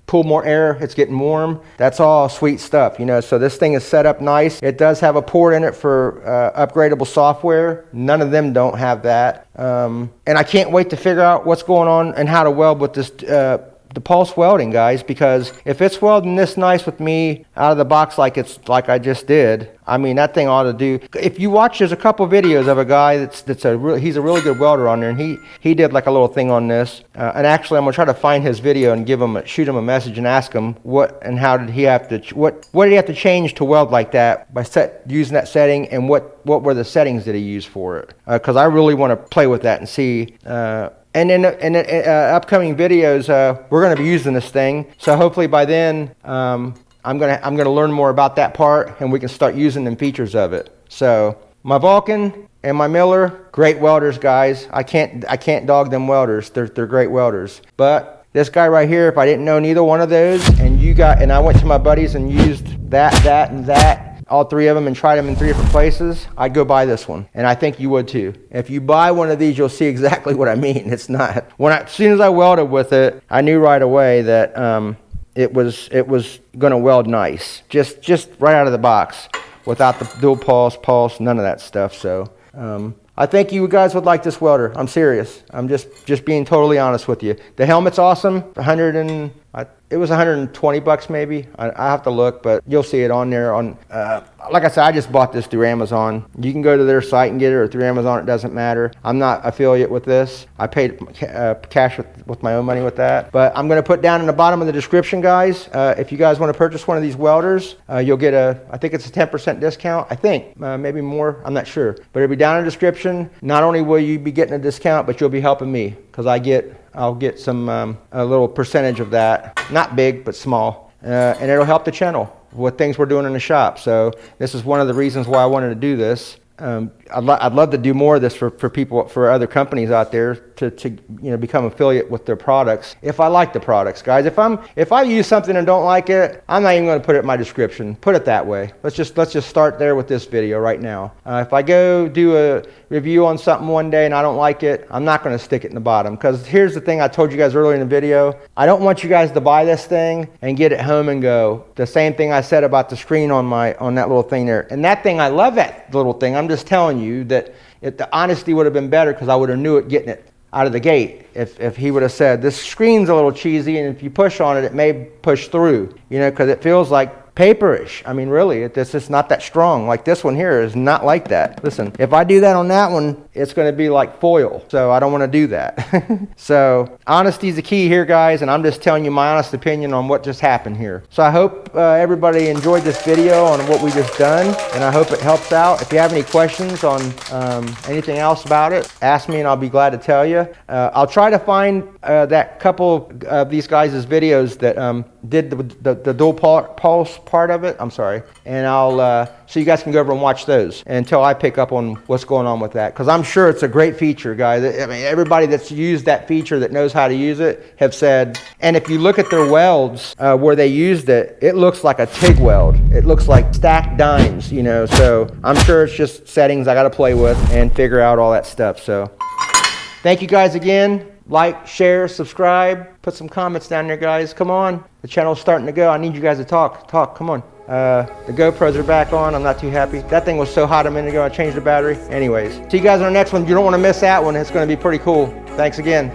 pull more air, it's getting warm. That's all sweet stuff, you know. So this thing is set up nice. It does have a port in it for upgradable software. None of them don't have that. And I can't wait to figure out what's going on and how to weld with this the pulse welding, guys, because if it's welding this nice with me out of the box like I just did, I mean, that thing ought to do. If you watch, there's a couple videos of a guy he's a really good welder on there, and he did like a little thing on this. And actually, I'm gonna try to find his video and shoot him a message and ask him what did he have to change to weld like that by using that setting, and what were the settings that he used for it? Because I really want to play with that and see. And in upcoming videos, we're going to be using this thing. So hopefully by then, I'm gonna learn more about that part, and we can start using them features of it. So my Vulcan and my Miller, great welders, guys. I can't dog them welders. They're great welders. But this guy right here, if I didn't know neither one of those, and I went to my buddies and used that, all three of them, and tried them in 3 different places, I'd go buy this one. And I think you would too. If you buy one of these, you'll see exactly what I mean. It's not, as soon as I welded with it, I knew right away that it was gonna weld nice. Just right out of the box, without the dual pulse, none of that stuff. So I think you guys would like this welder. I'm serious. I'm just being totally honest with you. The helmet's awesome. it was 120 bucks maybe. I have to look, but you'll see it on there. On like I said, I just bought this through Amazon. You can go to their site and get it, or through Amazon, it doesn't matter. I'm not affiliate with this. I paid cash with my own money with that. But I'm going to put down in the bottom of the description, guys, if you guys want to purchase one of these welders, you'll get I think it's a 10% discount. I think maybe more, I'm not sure, but it'll be down in the description. Not only will you be getting a discount, but you'll be helping me, because I'll get some a little percentage of that. Not big, but small, and it'll help the channel with things we're doing in the shop. So this is one of the reasons why I wanted to do this. I'd love to do more of this for people, for other companies out there to become affiliate with their products. If I like the products, guys, if I use something and don't like it, I'm not even going to put it in my description. Put it that way. Let's just start there with this video right now. If I go do a review on something one day and I don't like it, I'm not going to stick it in the bottom, because here's the thing I told you guys earlier in the video. I don't want you guys to buy this thing and get it home and go the same thing I said about the screen on that little thing there. And that thing, I love that little thing. I'm just telling you that the honesty would have been better, because I would have knew it getting it out of the gate if he would have said, this screen's a little cheesy, and if you push on it, it may push through, because it feels like paperish. I mean, really, it's just not that strong. Like this one here is not like that. Listen, if I do that on that one, it's going to be like foil. So I don't want to do that. So honesty is the key here, guys, and I'm just telling you my honest opinion on what just happened here. So I hope everybody enjoyed this video on what we just done, and I hope it helps out. If you have any questions on anything else about it, ask me and I'll be glad to tell you. I'll try to find that couple of these guys' videos that did the dual pulse part of it. I'm sorry. And I'll so you guys can go over and watch those until I pick up on what's going on with that, because I'm sure it's a great feature, guys. I mean, everybody that's used that feature, that knows how to use it, have said. And if you look at their welds where they used it, it looks like a TIG weld. It looks like stacked dimes, so I'm sure it's just settings I got to play with and figure out all that stuff. So thank you guys again. Like, share, subscribe, put some comments down there, guys. Come on, the channel's starting to go. I need you guys to talk, come on. The GoPros are back on. I'm not too happy. That thing was so hot a minute ago, I changed the battery. Anyways, see you guys on the next one. You don't want to miss that one. It's going to be pretty cool. Thanks again.